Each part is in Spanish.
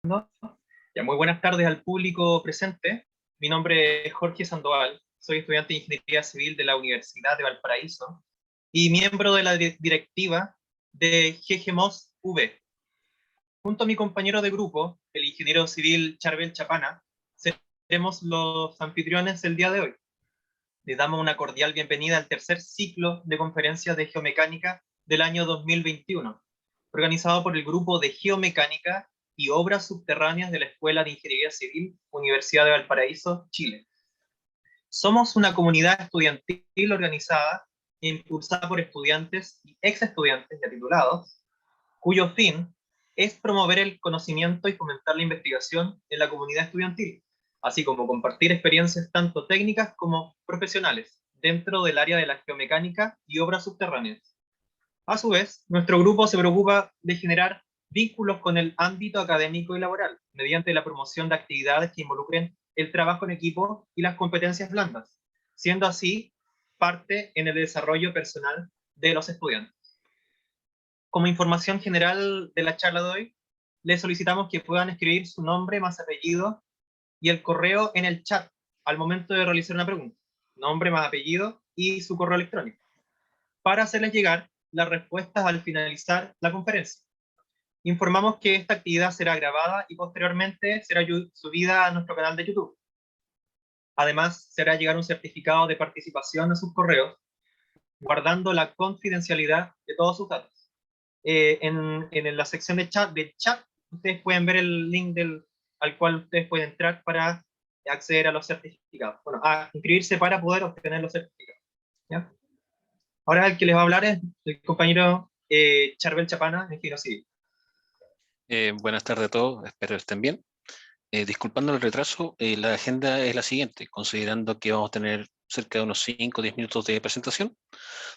¿No? Ya, muy buenas tardes al público presente. Mi nombre es Jorge Sandoval, soy estudiante de Ingeniería Civil de la Universidad de Valparaíso y miembro de la directiva de GGMOS V. Junto a mi compañero de grupo, el ingeniero civil Charbel Chapana, seremos los anfitriones del día de hoy. Les damos una cordial bienvenida al tercer ciclo de conferencias de geomecánica del año 2021, organizado por el Grupo de Geomecánica y Obras Subterráneas de la Escuela de Ingeniería Civil, Universidad de Valparaíso, Chile. Somos una comunidad estudiantil organizada e impulsada por estudiantes y ex estudiantes ya titulados, cuyo fin es promover el conocimiento y fomentar la investigación en la comunidad estudiantil, así como compartir experiencias tanto técnicas como profesionales dentro del área de la geomecánica y obras subterráneas. A su vez, nuestro grupo se preocupa de generar vínculos con el ámbito académico y laboral, mediante la promoción de actividades que involucren el trabajo en equipo y las competencias blandas, siendo así parte en el desarrollo personal de los estudiantes. Como información general de la charla de hoy, les solicitamos que puedan escribir su nombre más apellido y el correo en el chat al momento de realizar una pregunta. Nombre más apellido y su correo electrónico, para hacerles llegar las respuestas al finalizar la conferencia. Informamos que esta actividad será grabada y posteriormente será subida a nuestro canal de YouTube. Además, se hará llegar un certificado de participación a sus correos, guardando la confidencialidad de todos sus datos. En la sección de chat, ustedes pueden ver el link al cual ustedes pueden entrar para acceder a los certificados. Bueno, a inscribirse para poder obtener los certificados. ¿Ya? Ahora el que les va a hablar es el compañero Charbel Chapana, ingeniero civil. Buenas tardes a todos, espero estén bien. Disculpando el retraso, la agenda es la siguiente, considerando que vamos a tener cerca de unos 5 o 10 minutos de presentación,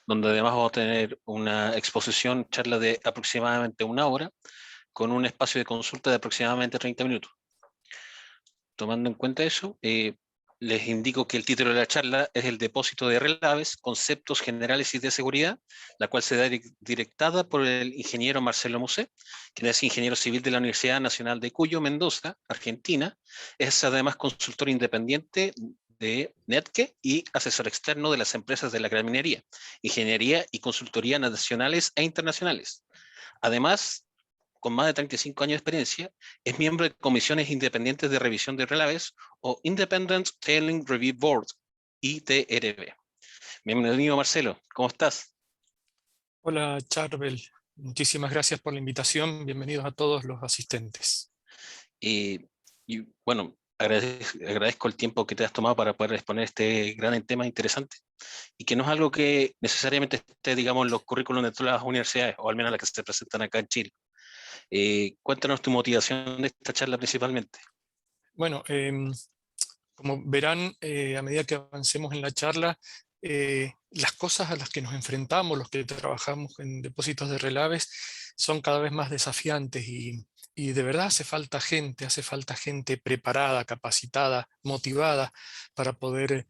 donde además vamos a tener una exposición, charla de aproximadamente una hora, con un espacio de consulta de aproximadamente 30 minutos. Tomando en cuenta eso, les indico que el título de la charla es el depósito de relaves, conceptos generales y de seguridad, la cual será directada por el ingeniero Marcelo Musé, quien es ingeniero civil de la Universidad Nacional de Cuyo, Mendoza, Argentina. Es además consultor independiente de NETCE y asesor externo de las empresas de la gran minería, ingeniería y consultoría nacionales e internacionales. Además, con más de 35 años de experiencia, es miembro de comisiones independientes de revisión de relaves o Independent Tailing Review Board, ITRB. Bienvenido, Marcelo, ¿cómo estás? Hola, Charbel. Muchísimas gracias por la invitación. Bienvenidos a todos los asistentes. Y bueno, agradezco el tiempo que te has tomado para poder exponer este gran tema interesante y que no es algo que necesariamente esté, digamos, en los currículos de todas las universidades, o al menos las que se presentan acá en Chile. Cuéntanos tu motivación de esta charla principalmente. Bueno, como verán, a medida que avancemos en la charla, las cosas a las que nos enfrentamos, los que trabajamos en depósitos de relaves, son cada vez más desafiantes y de verdad hace falta gente preparada, capacitada, motivada para poder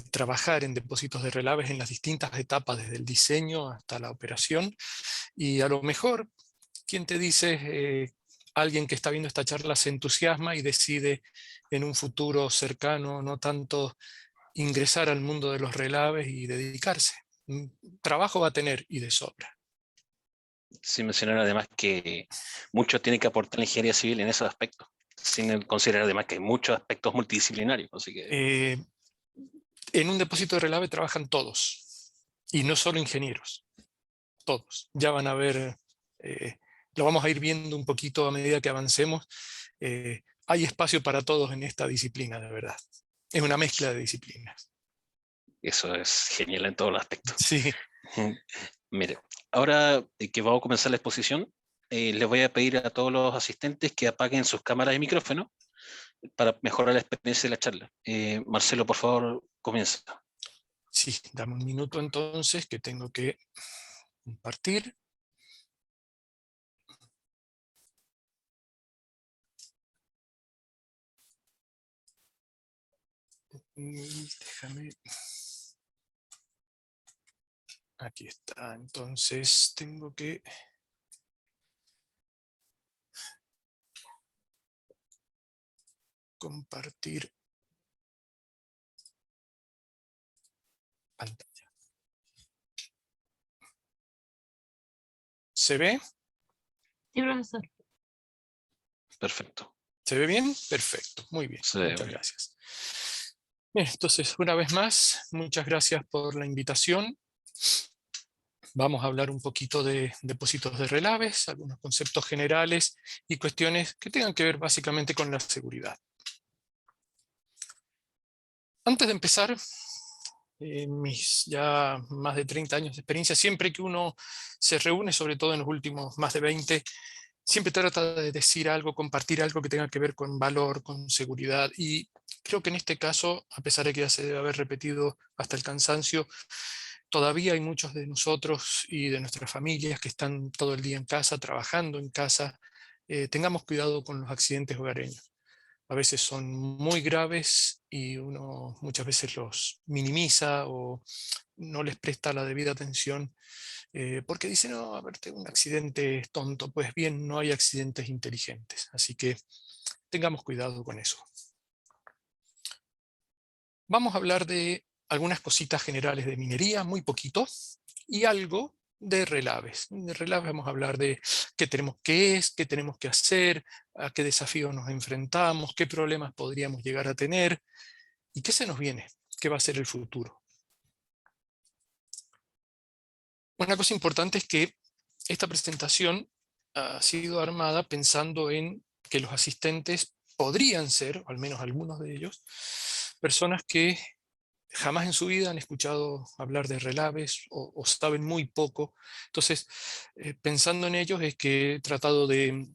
trabajar en depósitos de relaves en las distintas etapas, desde el diseño hasta la operación. Y a lo mejor, ¿quién te dice? Alguien que está viendo esta charla se entusiasma y decide en un futuro cercano, no tanto ingresar al mundo de los relaves y dedicarse. Trabajo va a tener y de sobra. Sin mencionar además que mucho tiene que aportar la ingeniería civil en esos aspectos, sin considerar además que hay muchos aspectos multidisciplinarios, así que Eh, en un depósito de relave trabajan todos, y no solo ingenieros, todos. Ya van a ver, lo vamos a ir viendo un poquito a medida que avancemos. Hay espacio para todos en esta disciplina, de verdad. Es una mezcla de disciplinas. eso es genial en todos los aspectos. Sí, Mire, ahora que vamos a comenzar la exposición, les voy a pedir a todos los asistentes que apaguen sus cámaras y micrófonos para mejorar la experiencia de la charla. Marcelo, por favor, comienza. sí, dame un minuto entonces que tengo que compartir. Déjame. Aquí está. Entonces tengo que compartir pantalla. ¿Se ve? Sí, profesor. Perfecto. ¿Se ve bien? Perfecto, muy bien. Se ve Muchas bien. gracias. Bien, entonces, una vez más, muchas gracias por la invitación. Vamos a hablar un poquito de depósitos de relaves, algunos conceptos generales y cuestiones que tengan que ver básicamente con la seguridad. Antes de empezar, mis ya más de 30 años de experiencia, siempre que uno se reúne, sobre todo en los últimos más de 20, siempre trata de decir algo, compartir algo que tenga que ver con valor, con seguridad, y creo que en este caso, a pesar de que ya se debe haber repetido hasta el cansancio, todavía hay muchos de nosotros y de nuestras familias que están todo el día en casa, trabajando en casa. Tengamos cuidado con los accidentes hogareños. A veces son muy graves y uno muchas veces los minimiza o no les presta la debida atención porque dice, no, a ver, tengo un accidente tonto. Pues bien, no hay accidentes inteligentes, así que tengamos cuidado con eso. Vamos a hablar de algunas cositas generales de minería, muy poquito, y algo de relaves. De relaves vamos a hablar de qué es, qué tenemos que hacer, a qué desafíos nos enfrentamos, qué problemas podríamos llegar a tener, y qué se nos viene, qué va a ser el futuro. Una cosa importante es que esta presentación ha sido armada pensando en que los asistentes podrían ser, o al menos algunos de ellos, personas que jamás en su vida han escuchado hablar de relaves o saben muy poco. Entonces, pensando en ellos es que he tratado de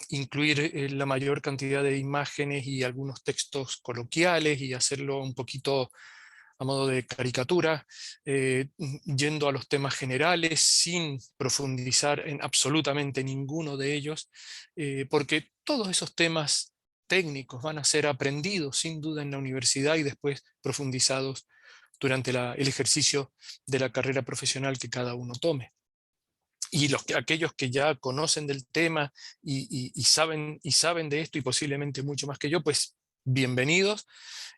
incluir la mayor cantidad de imágenes y algunos textos coloquiales y hacerlo un poquito a modo de caricatura, yendo a los temas generales sin profundizar en absolutamente ninguno de ellos, porque todos esos temas técnicos van a ser aprendidos sin duda en la universidad y después profundizados durante el ejercicio de la carrera profesional que cada uno tome. Y aquellos que ya conocen del tema y saben de esto y posiblemente mucho más que yo, pues bienvenidos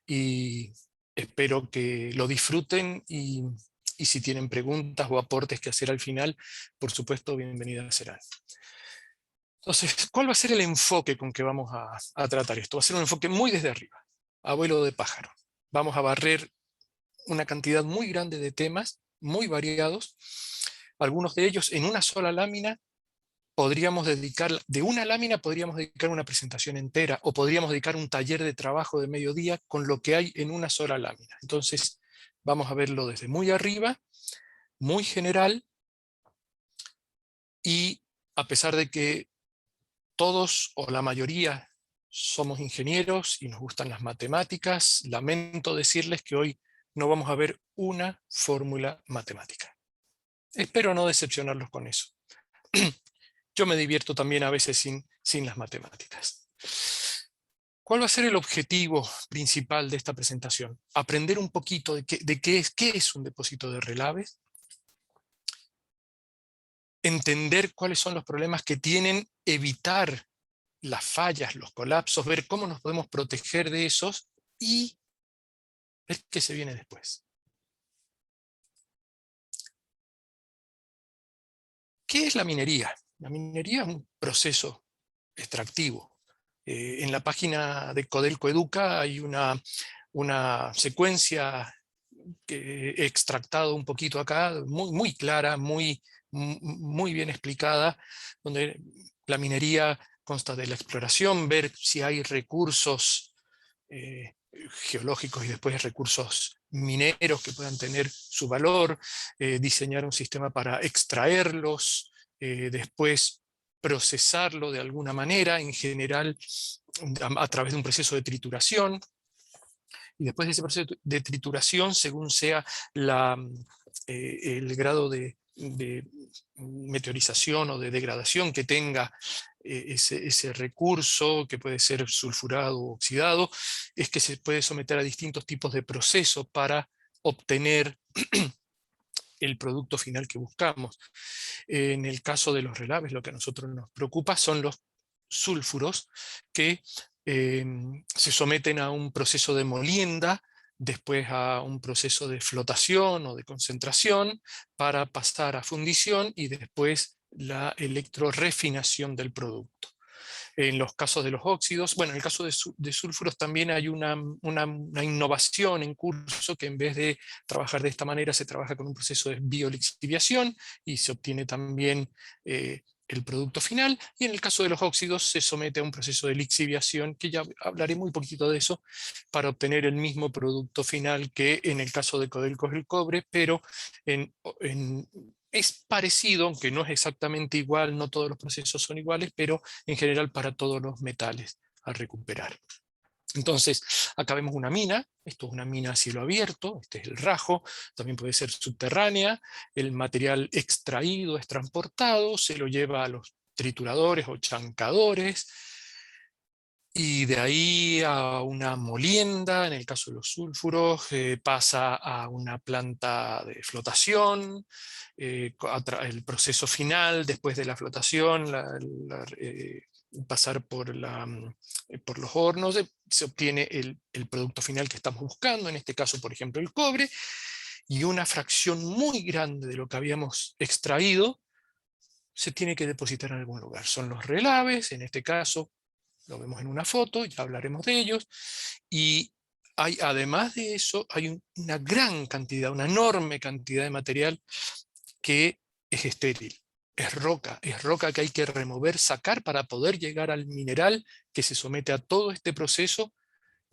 y espero que lo disfruten y si tienen preguntas o aportes que hacer al final, por supuesto, bienvenidas serán. Entonces, ¿cuál va a ser el enfoque con que vamos a tratar esto? Va a ser un enfoque muy desde arriba, a vuelo de pájaro. Vamos a barrer una cantidad muy grande de temas, muy variados, algunos de ellos en una sola lámina. De una lámina podríamos dedicar una presentación entera, o podríamos dedicar un taller de trabajo de mediodía con lo que hay en una sola lámina. Entonces, vamos a verlo desde muy arriba, muy general, y a pesar de que todos o la mayoría somos ingenieros y nos gustan las matemáticas, lamento decirles que hoy no vamos a ver una fórmula matemática. Espero no decepcionarlos con eso. Yo me divierto también a veces sin las matemáticas. ¿Cuál va a ser el objetivo principal de esta presentación? Aprender un poquito de qué es un depósito de relaves, entender cuáles son los problemas que tienen, evitar las fallas, los colapsos, ver cómo nos podemos proteger de esos y ver qué se viene después. ¿Qué es la minería? La minería es un proceso extractivo. En la página de Codelco Educa hay una secuencia que he extractado un poquito acá, muy clara, muy bien explicada, donde la minería consta de la exploración, ver si hay recursos geológicos y después recursos mineros que puedan tener su valor, diseñar un sistema para extraerlos, después procesarlo de alguna manera, en general a través de un proceso de trituración, y después de ese proceso de trituración, según sea el grado de meteorización o de degradación que tenga ese recurso, que puede ser sulfurado o oxidado, es que se puede someter a distintos tipos de procesos para obtener el producto final que buscamos. En el caso de los relaves, lo que a nosotros nos preocupa son los sulfuros, que se someten a un proceso de molienda, después a un proceso de flotación o de concentración, para pasar a fundición y después la electrorefinación del producto. En los casos de los óxidos, bueno, en el caso de sulfuros también hay una innovación en curso, que en vez de trabajar de esta manera se trabaja con un proceso de biolixiviación y se obtiene también el producto final, y en el caso de los óxidos se somete a un proceso de lixiviación, que ya hablaré muy poquito de eso, para obtener el mismo producto final que en el caso de Codelco es el cobre, pero es parecido, aunque no es exactamente igual, no todos los procesos son iguales, pero en general para todos los metales a recuperar. Entonces, acá vemos una mina, esto es una mina a cielo abierto, este es el rajo, también puede ser subterránea, el material extraído es transportado, se lo lleva a los trituradores o chancadores, y de ahí a una molienda, en el caso de los sulfuros, pasa a una planta de flotación, el proceso final después de la flotación, pasar por los hornos, se obtiene el producto final que estamos buscando, en este caso, por ejemplo, el cobre, y una fracción muy grande de lo que habíamos extraído se tiene que depositar en algún lugar. Son los relaves, en este caso, lo vemos en una foto, ya hablaremos de ellos, y además de eso, hay una gran cantidad, una enorme cantidad de material que es estéril. Es roca que hay que remover, sacar para poder llegar al mineral que se somete a todo este proceso,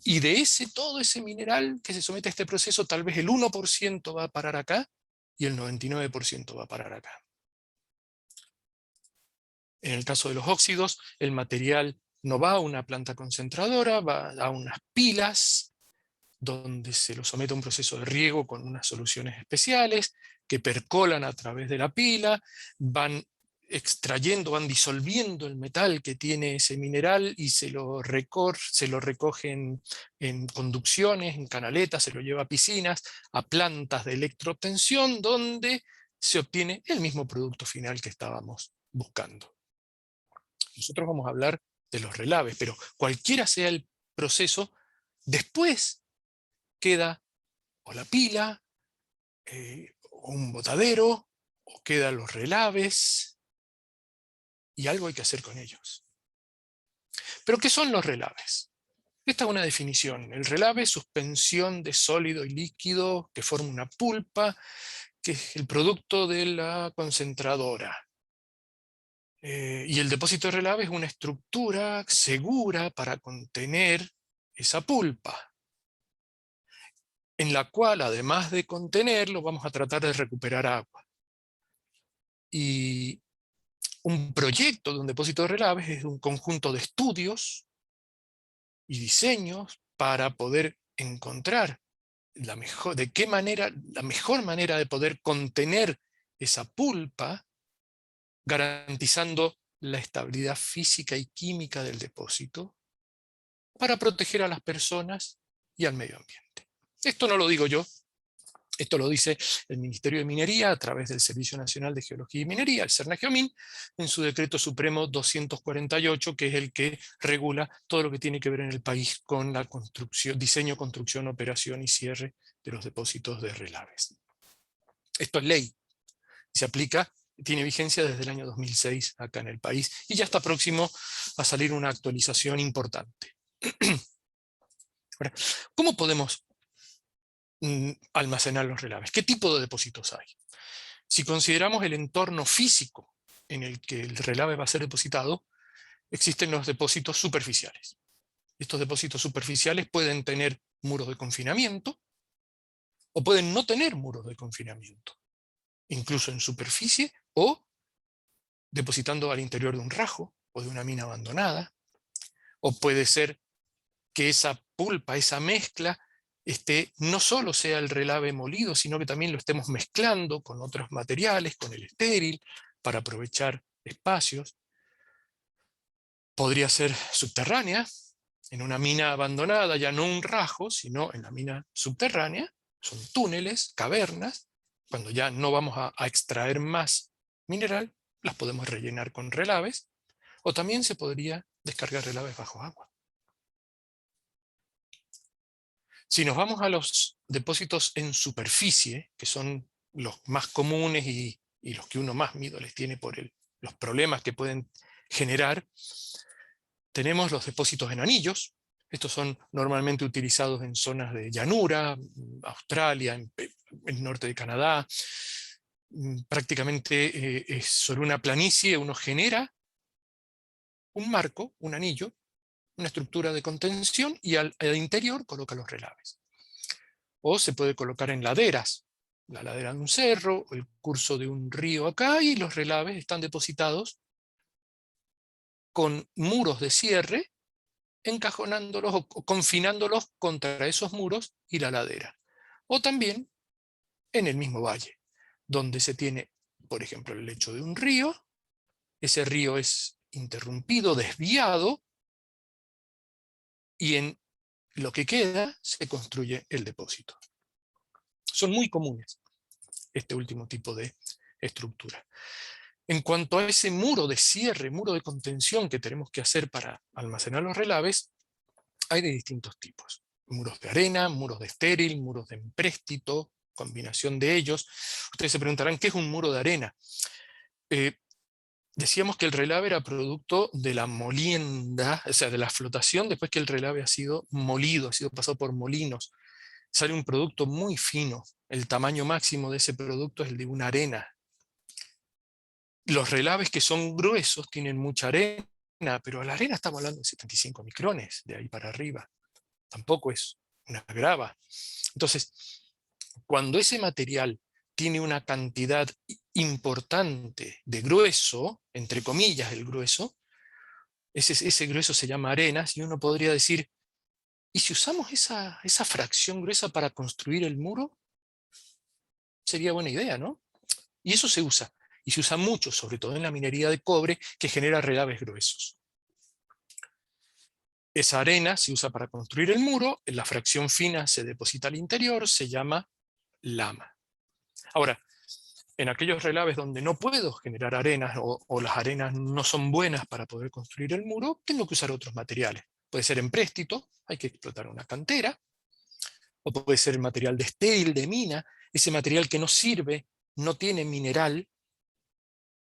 y de todo ese mineral que se somete a este proceso, tal vez el 1% va a parar acá y el 99% va a parar acá. En el caso de los óxidos, el material no va a una planta concentradora, va a unas pilas, donde se lo somete a un proceso de riego con unas soluciones especiales, que percolan a través de la pila, van extrayendo, van disolviendo el metal que tiene ese mineral y se lo recogen en conducciones, en canaletas, se lo lleva a piscinas, a plantas de electroobtención, donde se obtiene el mismo producto final que estábamos buscando. Nosotros vamos a hablar de los relaves, pero cualquiera sea el proceso, después queda o la pila, o un botadero, o quedan los relaves, y algo hay que hacer con ellos. ¿Pero qué son los relaves? Esta es una definición. El relave es suspensión de sólido y líquido que forma una pulpa, que es el producto de la concentradora. Y el depósito de relave es una estructura segura para contener esa pulpa, en la cual, además de contenerlo, vamos a tratar de recuperar agua. Y un proyecto de un depósito de relaves es un conjunto de estudios y diseños para poder encontrar la mejor manera de poder contener esa pulpa, garantizando la estabilidad física y química del depósito, para proteger a las personas y al medio ambiente. Esto no lo digo yo, esto lo dice el Ministerio de Minería a través del Servicio Nacional de Geología y Minería, el CERNAGEOMIN, en su decreto supremo 248, que es el que regula todo lo que tiene que ver en el país con la construcción, diseño, construcción, operación y cierre de los depósitos de relaves. Esto es ley, se aplica, tiene vigencia desde el año 2006 acá en el país, y ya está próximo a salir una actualización importante. Ahora, ¿cómo podemos almacenar los relaves? ¿Qué tipo de depósitos hay? Si consideramos el entorno físico en el que el relave va a ser depositado, existen los depósitos superficiales. Estos depósitos superficiales pueden tener muros de confinamiento o pueden no tener muros de confinamiento, incluso en superficie o depositando al interior de un rajo o de una mina abandonada. O puede ser que esa pulpa, esa mezcla, no solo sea el relave molido, sino que también lo estemos mezclando con otros materiales, con el estéril, para aprovechar espacios. Podría ser subterránea, en una mina abandonada, ya no un rajo, sino en la mina subterránea, son túneles, cavernas. Cuando ya no vamos a extraer más mineral, las podemos rellenar con relaves, o también se podría descargar relaves bajo agua. Si nos vamos a los depósitos en superficie, que son los más comunes y los que uno más miedo les tiene por los problemas que pueden generar, tenemos los depósitos en anillos. Estos son normalmente utilizados en zonas de llanura, Australia, en el norte de Canadá. Prácticamente sobre una planicie uno genera un marco, un anillo, una estructura de contención y al interior coloca los relaves. O se puede colocar en laderas, la ladera de un cerro, el curso de un río acá, y los relaves están depositados con muros de cierre, encajonándolos o confinándolos contra esos muros y la ladera. O también en el mismo valle, donde se tiene, por ejemplo, el lecho de un río. Ese río es interrumpido, desviado, y en lo que queda se construye el depósito. Son muy comunes este último tipo de estructura. En cuanto a ese muro de cierre, muro de contención que tenemos que hacer para almacenar los relaves, hay de distintos tipos. Muros de arena, muros de estéril, muros de empréstito, combinación de ellos. Ustedes se preguntarán, ¿qué es un muro de arena? Decíamos que el relave era producto de la molienda, o sea, de la flotación después que el relave ha sido molido, ha sido pasado por molinos. Sale un producto muy fino. El tamaño máximo de ese producto es el de una arena. Los relaves que son gruesos tienen mucha arena, pero la arena estamos hablando de 75 micrones, de ahí para arriba. Tampoco es una grava. Entonces, cuando ese material tiene una cantidad importante de grueso, entre comillas el grueso, ese grueso se llama arenas, y uno podría decir, ¿y si usamos esa fracción gruesa para construir el muro? Sería buena idea, ¿no? Y eso se usa, y se usa mucho, sobre todo en la minería de cobre, que genera relaves gruesos. Esa arena se usa para construir el muro, la fracción fina se deposita al interior, se llama lama. Ahora, en aquellos relaves donde no puedo generar arenas o las arenas no son buenas para poder construir el muro, tengo que usar otros materiales. Puede ser empréstito, hay que explotar una cantera, o puede ser material de estéril, de mina, ese material que no sirve, no tiene mineral,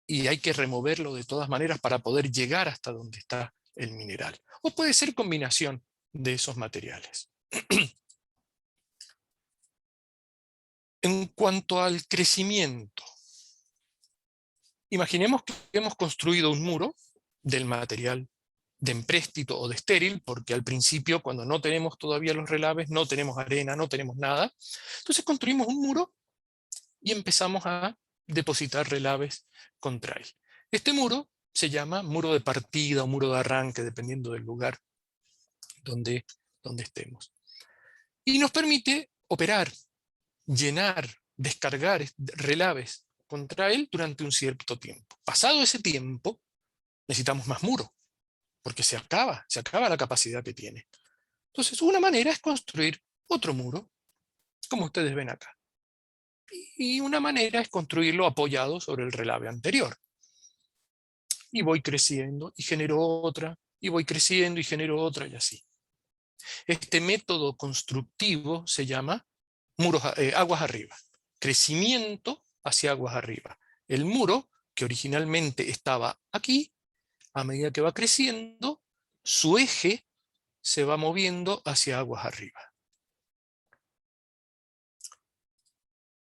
y hay que removerlo de todas maneras para poder llegar hasta donde está el mineral. O puede ser combinación de esos materiales. En cuanto al crecimiento, imaginemos que hemos construido un muro del material de empréstito o de estéril, porque al principio, cuando no tenemos todavía los relaves, no tenemos arena, no tenemos nada. Entonces construimos un muro y empezamos a depositar relaves contra él. Este muro se llama muro de partida o muro de arranque, dependiendo del lugar donde estemos. Y nos permite operar, llenar, descargar relaves contra él durante un cierto tiempo. Pasado ese tiempo, necesitamos más muro, porque se acaba la capacidad que tiene. Entonces, una manera es construir otro muro, como ustedes ven acá. Y una manera es construirlo apoyado sobre el relave anterior. Y voy creciendo y genero otra, y voy creciendo y genero otra, y así. Este método constructivo se llama aguas arriba. Crecimiento hacia aguas arriba. El muro, que originalmente estaba aquí, a medida que va creciendo, su eje se va moviendo hacia aguas arriba.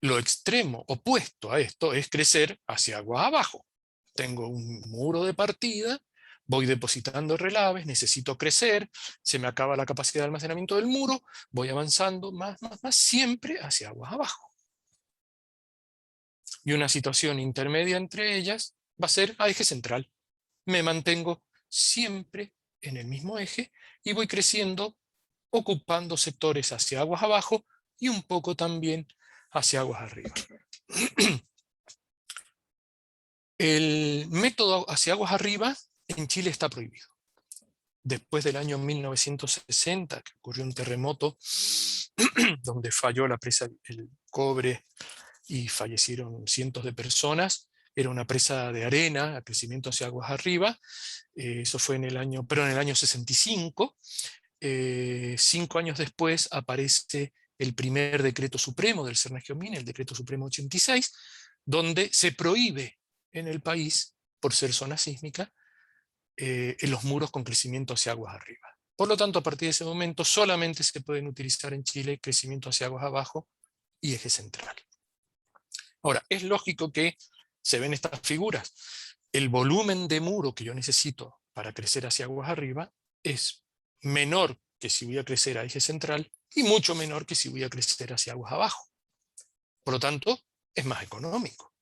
Lo extremo opuesto a esto es crecer hacia aguas abajo. Tengo un muro de partida, voy depositando relaves, necesito crecer, se me acaba la capacidad de almacenamiento del muro, voy avanzando más, siempre hacia aguas abajo. Y una situación intermedia entre ellas va a ser a eje central. Me mantengo siempre en el mismo eje y voy creciendo, ocupando sectores hacia aguas abajo y un poco también hacia aguas arriba. El método hacia aguas arriba en Chile está prohibido. Después del año 1960, que ocurrió un terremoto donde falló la presa del cobre y fallecieron cientos de personas, era una presa de arena, a crecimiento hacia aguas arriba. Eso fue en el año 65. 5 años después aparece el primer decreto supremo del Cernagiomín, el decreto supremo 86, donde se prohíbe en el país, por ser zona sísmica, en los muros con crecimiento hacia aguas arriba. Por lo tanto, a partir de ese momento solamente se pueden utilizar en Chile crecimiento hacia aguas abajo y eje central. Ahora, es lógico que se ven estas figuras. El volumen de muro que yo necesito para crecer hacia aguas arriba es menor que si voy a crecer a eje central y mucho menor que si voy a crecer hacia aguas abajo. Por lo tanto, es más económico.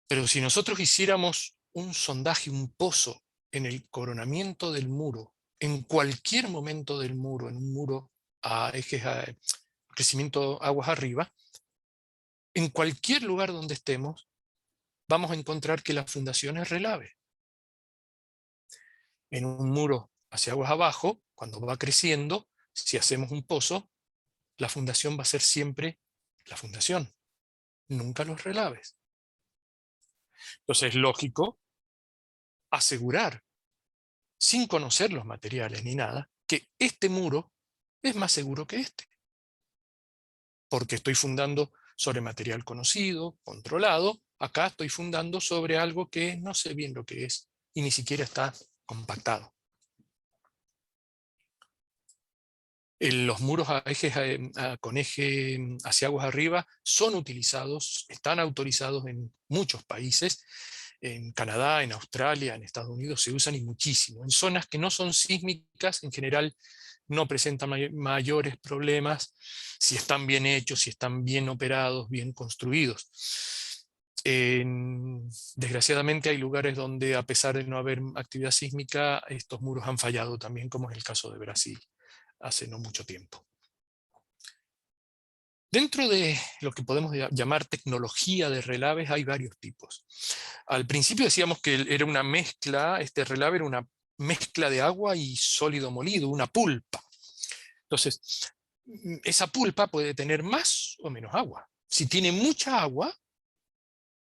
Pero si nosotros hiciéramos un sondaje, un pozo en el coronamiento del muro, en cualquier momento del muro, en un muro a ejes a crecimiento aguas arriba, en cualquier lugar donde estemos, vamos a encontrar que la fundación es relave. En un muro hacia aguas abajo, cuando va creciendo, si hacemos un pozo, la fundación va a ser siempre la fundación, nunca los relaves. Entonces es lógico asegurar, sin conocer los materiales ni nada, que este muro es más seguro que este. Porque estoy fundando sobre material conocido, controlado. Acá estoy fundando sobre algo que no sé bien lo que es y ni siquiera está compactado. Los muros con eje hacia aguas arriba son utilizados, están autorizados en muchos países. En Canadá, en Australia, en Estados Unidos se usan y muchísimo. En zonas que no son sísmicas, en general no presentan mayores problemas si están bien hechos, si están bien operados, bien construidos. Desgraciadamente hay lugares donde, a pesar de no haber actividad sísmica, estos muros han fallado también, como es el caso de Brasil, hace no mucho tiempo. Dentro de lo que podemos llamar tecnología de relaves hay varios tipos. Al principio decíamos que era una mezcla, este relave era una mezcla de agua y sólido molido, una pulpa. Entonces, esa pulpa puede tener más o menos agua. Si tiene mucha agua,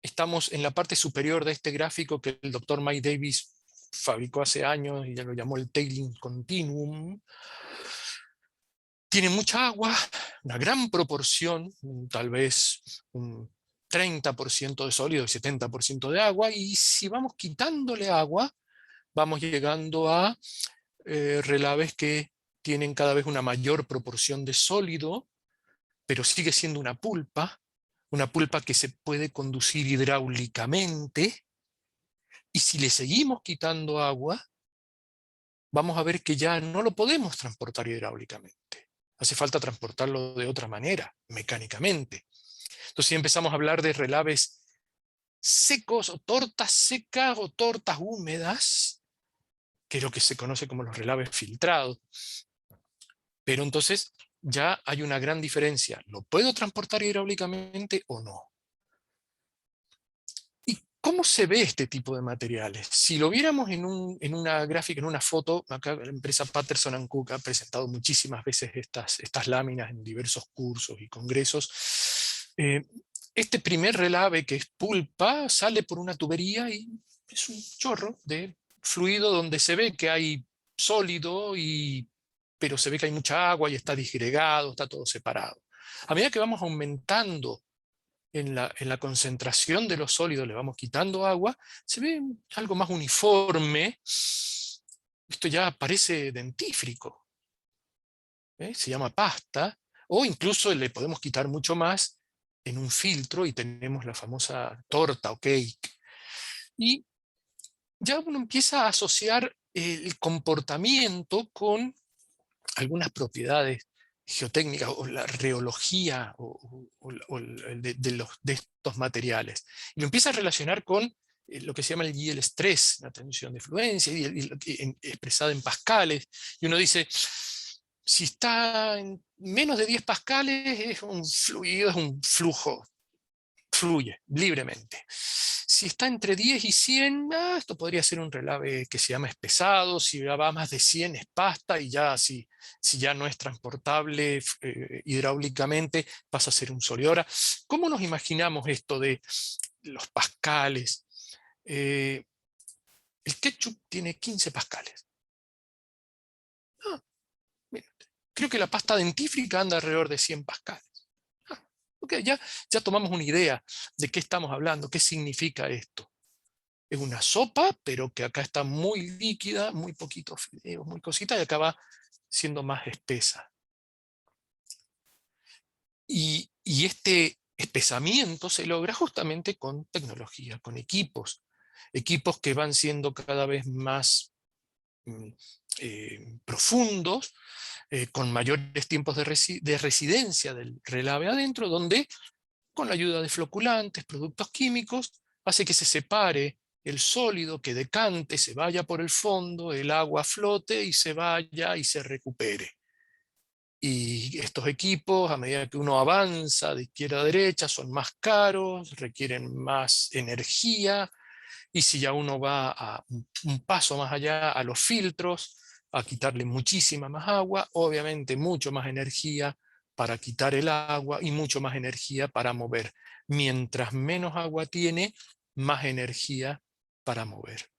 estamos en la parte superior de este gráfico que el doctor Mike Davis fabricó hace años y ya lo llamó el tailing continuum. Tiene mucha agua, una gran proporción, tal vez un 30% de sólido y 70% de agua, y si vamos quitándole agua, vamos llegando a relaves que tienen cada vez una mayor proporción de sólido, pero sigue siendo una pulpa que se puede conducir hidráulicamente, y si le seguimos quitando agua, vamos a ver que ya no lo podemos transportar hidráulicamente. Hace falta transportarlo de otra manera, mecánicamente. Entonces empezamos a hablar de relaves secos, o tortas secas, o tortas húmedas, que es lo que se conoce como los relaves filtrados. Pero entonces ya hay una gran diferencia. ¿Lo puedo transportar hidráulicamente o no? ¿Y cómo se ve este tipo de materiales? Si lo viéramos en una gráfica, en una foto, acá la empresa Patterson & Cook ha presentado muchísimas veces estas láminas en diversos cursos y congresos. Este primer relave, que es pulpa, sale por una tubería y es un chorro de fluido donde se ve que hay sólido, pero se ve que hay mucha agua y está disgregado, está todo separado. A medida que vamos aumentando en la concentración de los sólidos, le vamos quitando agua, se ve algo más uniforme. Esto ya parece dentífrico, se llama pasta, o incluso le podemos quitar mucho más en un filtro y tenemos la famosa torta o cake. Y ya uno empieza a asociar el comportamiento con algunas propiedades geotécnicas o la reología de estos materiales. Y lo empieza a relacionar con lo que se llama el yield stress, la tensión de fluencia, expresada en pascales. Y uno dice, si está en menos de 10 pascales, es un fluido, es un flujo, fluye libremente. Si está entre 10 y 100, esto podría ser un relave que se llama espesado. Si va más de 100 es pasta, y ya si ya no es transportable hidráulicamente, pasa a ser un sólido. Ahora, ¿cómo nos imaginamos esto de los pascales? El ketchup tiene 15 pascales. Creo que la pasta dentífrica anda alrededor de 100 pascales. Ok, ya tomamos una idea de qué estamos hablando, qué significa esto. Es una sopa, pero que acá está muy líquida, muy poquito fideo, muy cosita, y acá va siendo más espesa. Y este espesamiento se logra justamente con tecnología, con equipos que van siendo cada vez más profundos, con mayores tiempos de residencia del relave adentro, donde con la ayuda de floculantes, productos químicos, hace que se separe el sólido, que decante, se vaya por el fondo, el agua flote y se vaya y se recupere. Y estos equipos, a medida que uno avanza de izquierda a derecha, son más caros, requieren más energía, y si ya uno va a un paso más allá, a los filtros, a quitarle muchísima más agua, obviamente mucho más energía para quitar el agua y mucho más energía para mover. Mientras menos agua tiene, más energía para mover.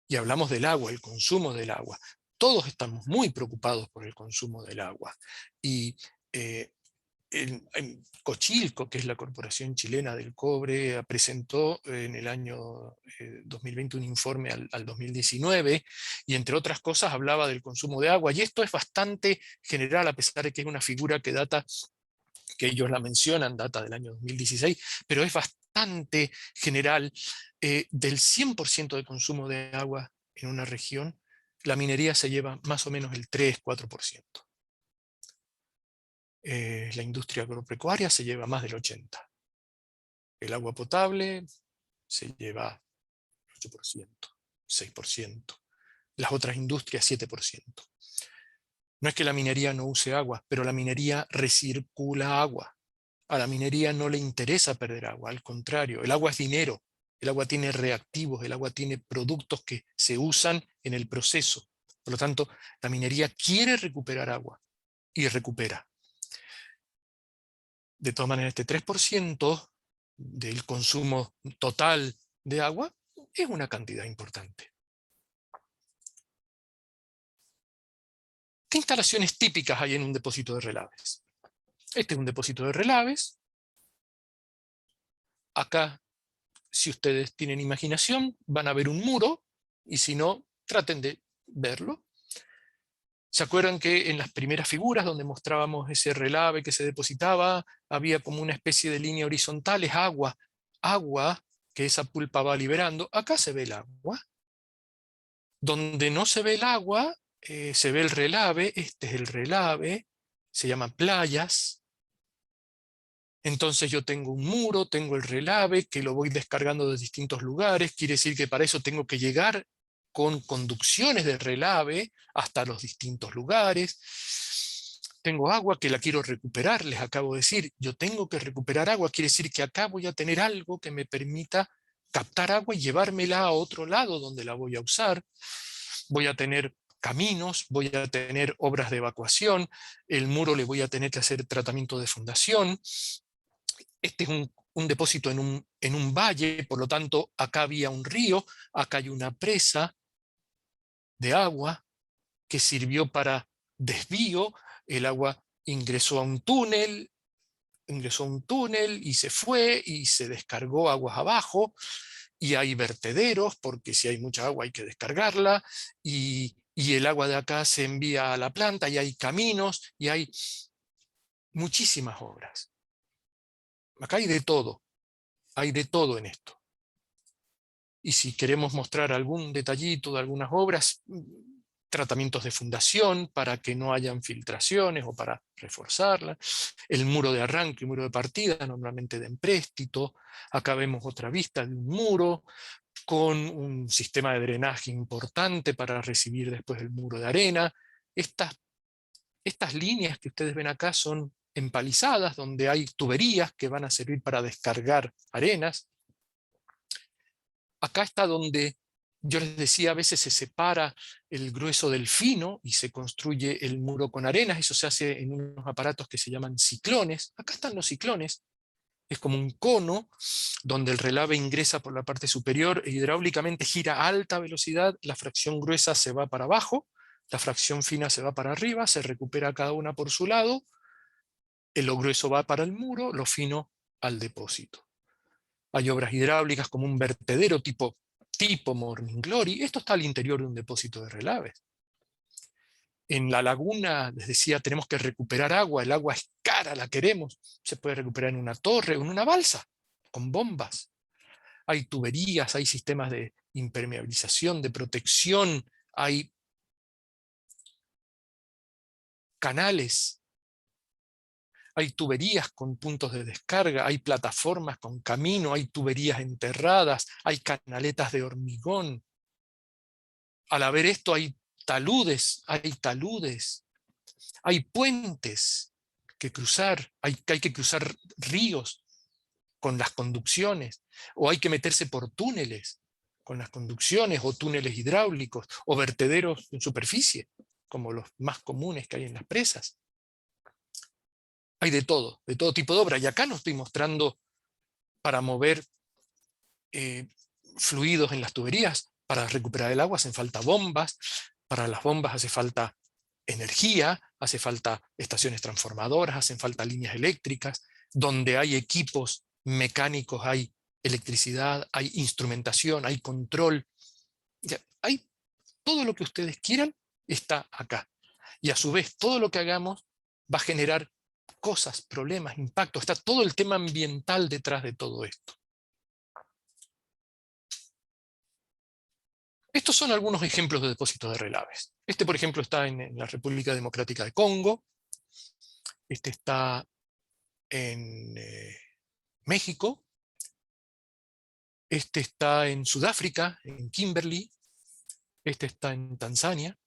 Y hablamos del agua, el consumo del agua. Todos estamos muy preocupados por el consumo del agua. Y en Cochilco, que es la Corporación Chilena del Cobre, presentó en el año 2020 un informe al 2019, y entre otras cosas hablaba del consumo de agua. Y esto es bastante general, a pesar de que es una figura que data, que ellos la mencionan, data del año 2016, pero es bastante general. Del 100% de consumo de agua en una región, la minería se lleva más o menos el 3-4%. La industria agropecuaria se lleva más del 80%. El agua potable se lleva 8%, 6%. Las otras industrias 7%. No es que la minería no use agua, pero la minería recircula agua. A la minería no le interesa perder agua, al contrario, el agua es dinero, el agua tiene reactivos, el agua tiene productos que se usan en el proceso. Por lo tanto, la minería quiere recuperar agua y recupera. De todas maneras, este 3% del consumo total de agua es una cantidad importante. ¿Qué instalaciones típicas hay en un depósito de relaves? Este es un depósito de relaves. Acá, si ustedes tienen imaginación, van a ver un muro, y si no, traten de verlo. ¿Se acuerdan que en las primeras figuras donde mostrábamos ese relave que se depositaba, había como una especie de línea horizontal? Es agua que esa pulpa va liberando. Acá se ve el agua. Donde no se ve el agua, se ve el relave. Este es el relave, se llaman playas. Entonces yo tengo un muro, tengo el relave, que lo voy descargando de distintos lugares. Quiere decir que para eso tengo que llegar con conducciones de relave hasta los distintos lugares. Tengo agua que la quiero recuperar, les acabo de decir, yo tengo que recuperar agua, quiere decir que acá voy a tener algo que me permita captar agua y llevármela a otro lado donde la voy a usar. Voy a tener caminos, voy a tener obras de evacuación, el muro le voy a tener que hacer tratamiento de fundación. Este es un depósito en un valle, por lo tanto acá había un río, acá hay una presa de agua que sirvió para desvío. El agua ingresó a un túnel y se fue y se descargó aguas abajo, y hay vertederos porque si hay mucha agua hay que descargarla, y el agua de acá se envía a la planta, y hay caminos y hay muchísimas obras. Acá hay de todo en esto. Y si queremos mostrar algún detallito de algunas obras, tratamientos de fundación para que no hayan filtraciones o para reforzarla, el muro de arranque y muro de partida, normalmente de empréstito. Acá vemos otra vista de un muro con un sistema de drenaje importante para recibir después el muro de arena. Estas líneas que ustedes ven acá son empalizadas, donde hay tuberías que van a servir para descargar arenas. Acá está donde yo les decía, a veces se separa el grueso del fino y se construye el muro con arenas. Eso se hace en unos aparatos que se llaman ciclones. Acá están los ciclones. Es como un cono donde el relave ingresa por la parte superior e hidráulicamente gira a alta velocidad, la fracción gruesa se va para abajo, La fracción fina se va para arriba, se recupera cada una por su lado, lo grueso va para el muro, lo fino al depósito. Hay obras hidráulicas como un vertedero tipo Morning Glory. Esto está al interior de un depósito de relaves. En la laguna, les decía, tenemos que recuperar agua. El agua es cara, la queremos. Se puede recuperar en una torre o en una balsa, con bombas. Hay tuberías, hay sistemas de impermeabilización, de protección, hay canales, hay tuberías con puntos de descarga, hay plataformas con camino, hay tuberías enterradas, hay canaletas de hormigón. Al haber esto hay taludes, hay puentes que cruzar, hay que cruzar ríos con las conducciones, o hay que meterse por túneles con las conducciones, o túneles hidráulicos, o vertederos en superficie, como los más comunes que hay en las presas. Hay de todo tipo de obra, y acá no estoy mostrando para mover fluidos en las tuberías. Para recuperar el agua hacen falta bombas, para las bombas hace falta energía, hace falta estaciones transformadoras, hacen falta líneas eléctricas, donde hay equipos mecánicos hay electricidad, hay instrumentación, hay control, hay todo lo que ustedes quieran está acá. Y a su vez todo lo que hagamos va a generar cosas, problemas, impactos, está todo el tema ambiental detrás de todo esto. Estos son algunos ejemplos de depósitos de relaves. Este, por ejemplo, está en la República Democrática de Congo. Este está en México. Este está en Sudáfrica, en Kimberley. Este está en Tanzania.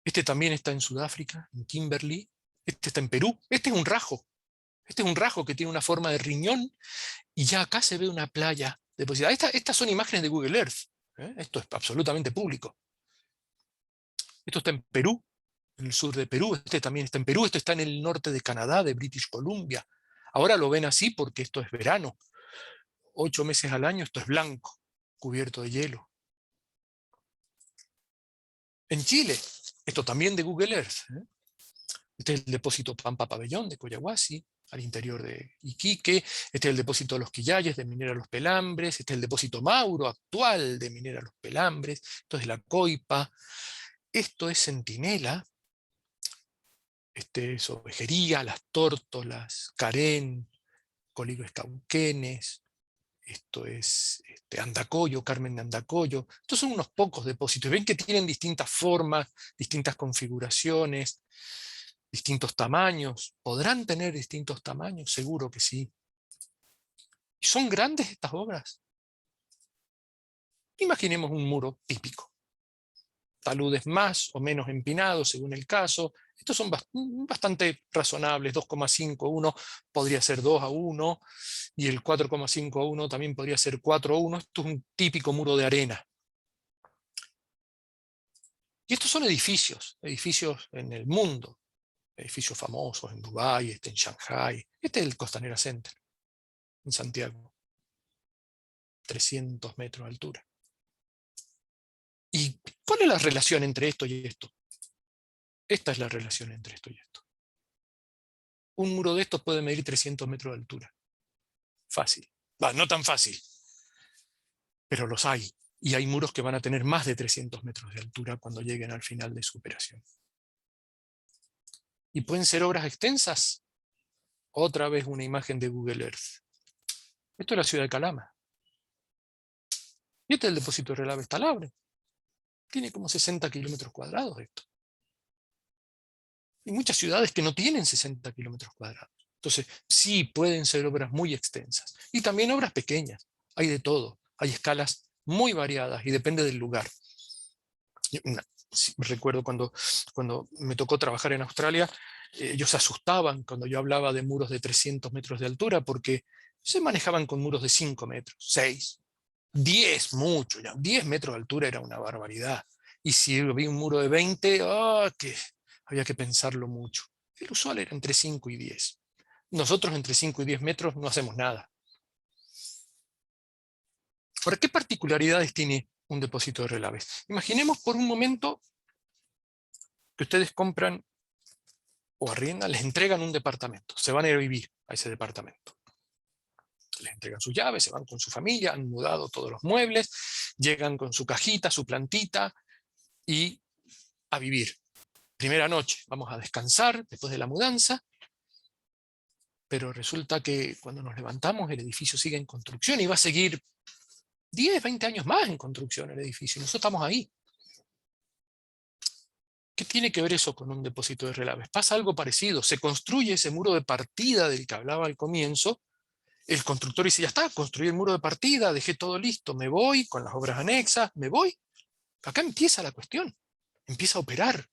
Este también está en Sudáfrica, en Kimberley. Este está en Perú. Este es un rajo. Este es un rajo que tiene una forma de riñón y ya acá se ve una playa depositada. Estas son imágenes de Google Earth. Esto es absolutamente público. Esto está en Perú, en el sur de Perú. Este también está en Perú. Este está en el norte de Canadá, de British Columbia. Ahora lo ven así porque esto es verano. 8 meses al año esto es blanco, cubierto de hielo. En Chile, esto también de Google Earth. Este es el depósito Pampa Pabellón de Coyahuasi, al interior de Iquique. Este es el depósito de Los Quillayes de Minera Los Pelambres. Este es el depósito Mauro actual de Minera Los Pelambres. Esto es la Coipa. Esto es Centinela. Este es Ovejería, Las Tórtolas, Carén, Coligües Cauquenes. Esto es Andacollo, Carmen de Andacollo. Estos son unos pocos depósitos. Ven que tienen distintas formas, distintas configuraciones, distintos tamaños. ¿Podrán tener distintos tamaños? Seguro que sí. ¿Y son grandes estas obras? Imaginemos un muro típico. Taludes más o menos empinados según el caso. Estos son bastante razonables, 2,5:1 podría ser 2:1, y el 4,5:1 también podría ser 4:1. Esto es un típico muro de arena. Y estos son edificios en el mundo, edificios famosos en Dubái, en Shanghai. Este es el Costanera Center, en Santiago, 300 metros de altura. ¿Y cuál es la relación entre esto y esto? Esta es la relación entre esto y esto. Un muro de estos puede medir 300 metros de altura. Fácil. No tan fácil, pero los hay. Y hay muros que van a tener más de 300 metros de altura cuando lleguen al final de su operación. ¿Y pueden ser obras extensas? Otra vez una imagen de Google Earth. Esto es la ciudad de Calama. Y este es el depósito de relaves Talabre. Tiene como 60 kilómetros cuadrados esto. Hay muchas ciudades que no tienen 60 kilómetros cuadrados. Entonces, sí pueden ser obras muy extensas. Y también obras pequeñas. Hay de todo. Hay escalas muy variadas y depende del lugar. Recuerdo cuando me tocó trabajar en Australia, ellos se asustaban cuando yo hablaba de muros de 300 metros de altura porque se manejaban con muros de 5 metros, 6, 10, mucho. Ya. 10 metros de altura era una barbaridad. Y si había un muro de 20, que había que pensarlo mucho. El usual era entre 5 y 10. Nosotros entre 5 y 10 metros no hacemos nada. Ahora, ¿qué particularidades tiene un depósito de relaves? Imaginemos por un momento que ustedes compran o arriendan, les entregan un departamento, se van a ir a vivir a ese departamento. Les entregan sus llaves, se van con su familia, han mudado todos los muebles, llegan con su cajita, su plantita y a vivir. Primera noche, vamos a descansar después de la mudanza, pero resulta que cuando nos levantamos el edificio sigue en construcción y va a seguir 10, 20 años más en construcción el edificio, y nosotros estamos ahí. ¿Qué tiene que ver eso con un depósito de relaves? Pasa algo parecido, se construye ese muro de partida del que hablaba al comienzo, el constructor dice, ya está, construí el muro de partida, dejé todo listo, me voy con las obras anexas, me voy. Acá empieza la cuestión, empieza a operar,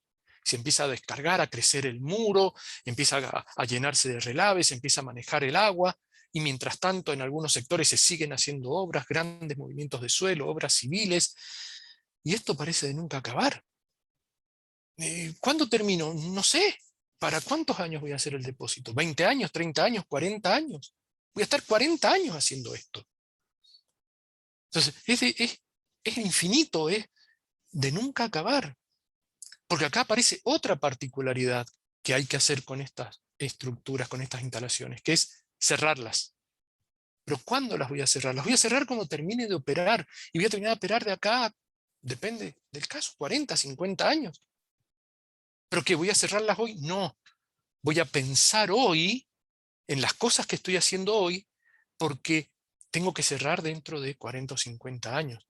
se empieza a descargar, a crecer el muro, empieza a llenarse de relaves, empieza a manejar el agua, y mientras tanto en algunos sectores se siguen haciendo obras, grandes movimientos de suelo, obras civiles, y esto parece de nunca acabar. ¿Cuándo termino? No sé. ¿Para cuántos años voy a hacer el depósito? ¿20 años, 30 años, 40 años? Voy a estar 40 años haciendo esto. Entonces, es infinito, es de nunca acabar. Porque acá aparece otra particularidad que hay que hacer con estas estructuras, con estas instalaciones, que es cerrarlas. ¿Pero cuándo las voy a cerrar? Las voy a cerrar cuando termine de operar. Y voy a terminar de operar de acá, depende del caso, 40, 50 años. ¿Pero qué? ¿Voy a cerrarlas hoy? No. Voy a pensar hoy en las cosas que estoy haciendo hoy, porque tengo que cerrar dentro de 40 o 50 años.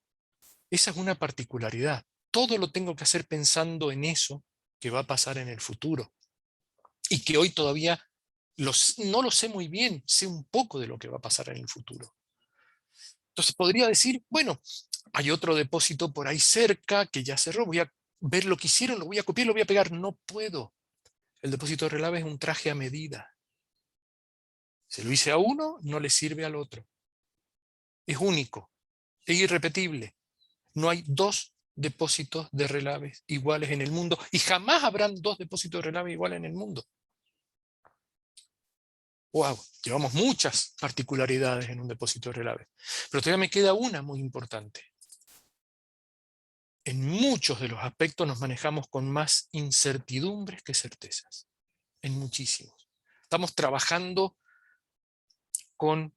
Esa es una particularidad. Todo lo tengo que hacer pensando en eso que va a pasar en el futuro. Y que hoy todavía no lo sé muy bien, sé un poco de lo que va a pasar en el futuro. Entonces podría decir, bueno, hay otro depósito por ahí cerca que ya cerró, voy a ver lo que hicieron, lo voy a copiar, lo voy a pegar. No puedo. El depósito de relaves es un traje a medida. Se lo hice a uno, no le sirve al otro. Es único, es irrepetible. No hay dos depósitos de relaves iguales en el mundo, y jamás habrán dos depósitos de relaves iguales en el mundo. Wow, llevamos muchas particularidades en un depósito de relaves. Pero todavía me queda una muy importante. En muchos de los aspectos nos manejamos con más incertidumbres que certezas. En muchísimos. Estamos trabajando con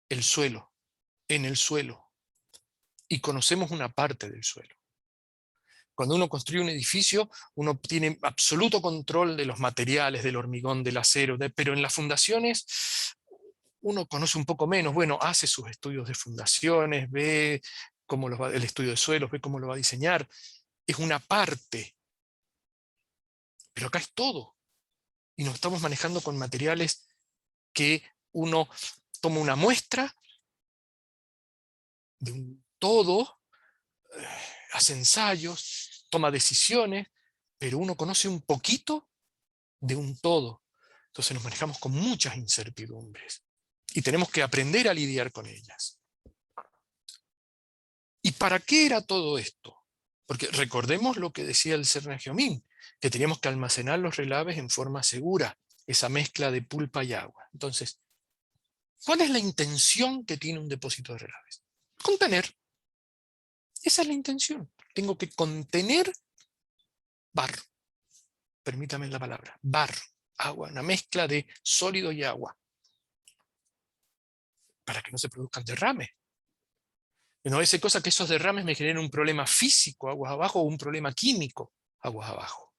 el suelo, en el suelo, y conocemos una parte del suelo. Cuando uno construye un edificio, uno tiene absoluto control de los materiales, del hormigón, del acero, pero en las fundaciones uno conoce un poco menos. Bueno, hace sus estudios de fundaciones, ve cómo el estudio de suelos, ve cómo lo va a diseñar. Es una parte, pero acá es todo. Y nos estamos manejando con materiales que uno toma una muestra de un todo, hace ensayos, toma decisiones, pero uno conoce un poquito de un todo. Entonces nos manejamos con muchas incertidumbres y tenemos que aprender a lidiar con ellas. ¿Y para qué era todo esto? Porque recordemos lo que decía el Serna-Geomín, que teníamos que almacenar los relaves en forma segura, esa mezcla de pulpa y agua. Entonces, ¿cuál es la intención que tiene un depósito de relaves? Contener. Esa es la intención. Tengo que contener barro. Permítame la palabra. Barro, agua, una mezcla de sólido y agua. Para que no se produzcan derrames. No es cosa que esos derrames me generen un problema físico aguas abajo o un problema químico aguas abajo.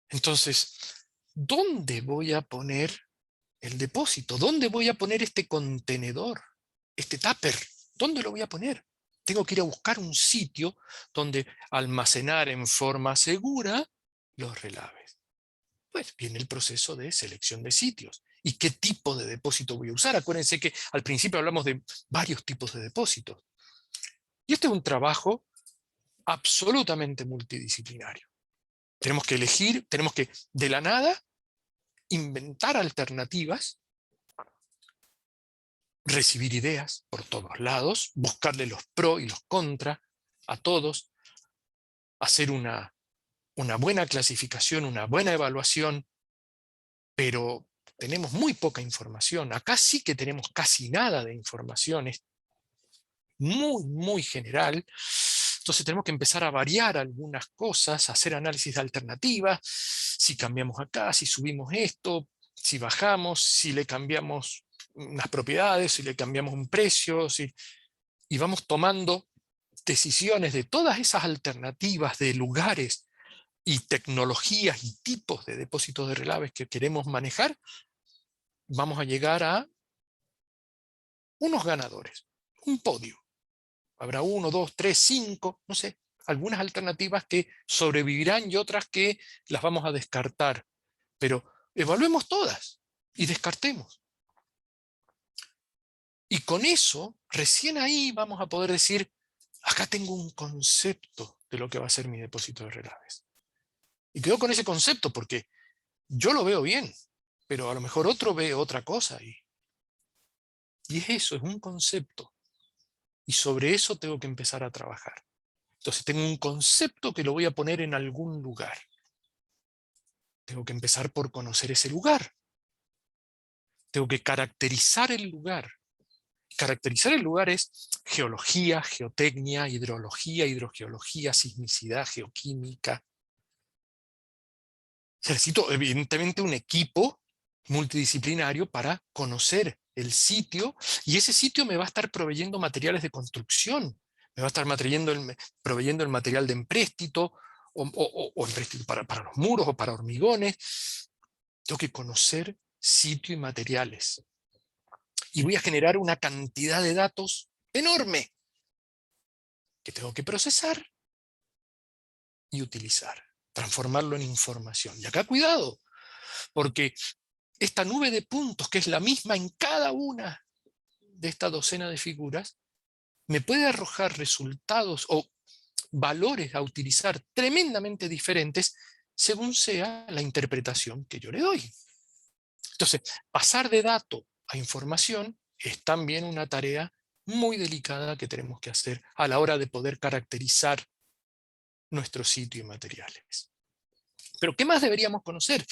Entonces, ¿dónde voy a poner el depósito? ¿Dónde voy a poner este contenedor? Este tupper, ¿dónde lo voy a poner? Tengo que ir a buscar un sitio donde almacenar en forma segura los relaves. Pues viene el proceso de selección de sitios. ¿Y qué tipo de depósito voy a usar? Acuérdense que al principio hablamos de varios tipos de depósitos. Y este es un trabajo absolutamente multidisciplinario. Tenemos que elegir, tenemos que de la nada inventar alternativas, recibir ideas por todos lados, buscarle los pros y los contras a todos, hacer una buena clasificación, una buena evaluación, pero tenemos muy poca información. Acá sí que tenemos casi nada de información, es muy, muy general. Entonces tenemos que empezar a variar algunas cosas, hacer análisis de alternativas, si cambiamos acá, si subimos esto, si bajamos, si le cambiamos unas propiedades, si le cambiamos un precio, y vamos tomando decisiones de todas esas alternativas de lugares y tecnologías y tipos de depósitos de relaves que queremos manejar, vamos a llegar a unos ganadores, un podio. Habrá 1, 2, 3, 5, no sé, algunas alternativas que sobrevivirán y otras que las vamos a descartar. Pero evaluemos todas y descartemos. Y con eso, recién ahí vamos a poder decir, acá tengo un concepto de lo que va a ser mi depósito de relaves. Y quedo con ese concepto porque yo lo veo bien, pero a lo mejor otro ve otra cosa. Y es eso, es un concepto. Y sobre eso tengo que empezar a trabajar. Entonces tengo un concepto que lo voy a poner en algún lugar. Tengo que empezar por conocer ese lugar. Tengo que caracterizar el lugar. Caracterizar el lugar es geología, geotecnia, hidrología, hidrogeología, sismicidad, geoquímica. Necesito evidentemente un equipo multidisciplinario para conocer el sitio, y ese sitio me va a estar proveyendo materiales de construcción, me va a estar proveyendo el material de empréstito, o empréstito para los muros o para hormigones. Tengo que conocer sitio y materiales. Y voy a generar una cantidad de datos enorme que tengo que procesar y utilizar, transformarlo en información. Y acá cuidado, porque esta nube de puntos, que es la misma en cada una de esta docena de figuras, me puede arrojar resultados o valores a utilizar tremendamente diferentes según sea la interpretación que yo le doy. Entonces, pasar de dato a información es también una tarea muy delicada que tenemos que hacer a la hora de poder caracterizar nuestro sitio y materiales. Pero, ¿qué más deberíamos conocer?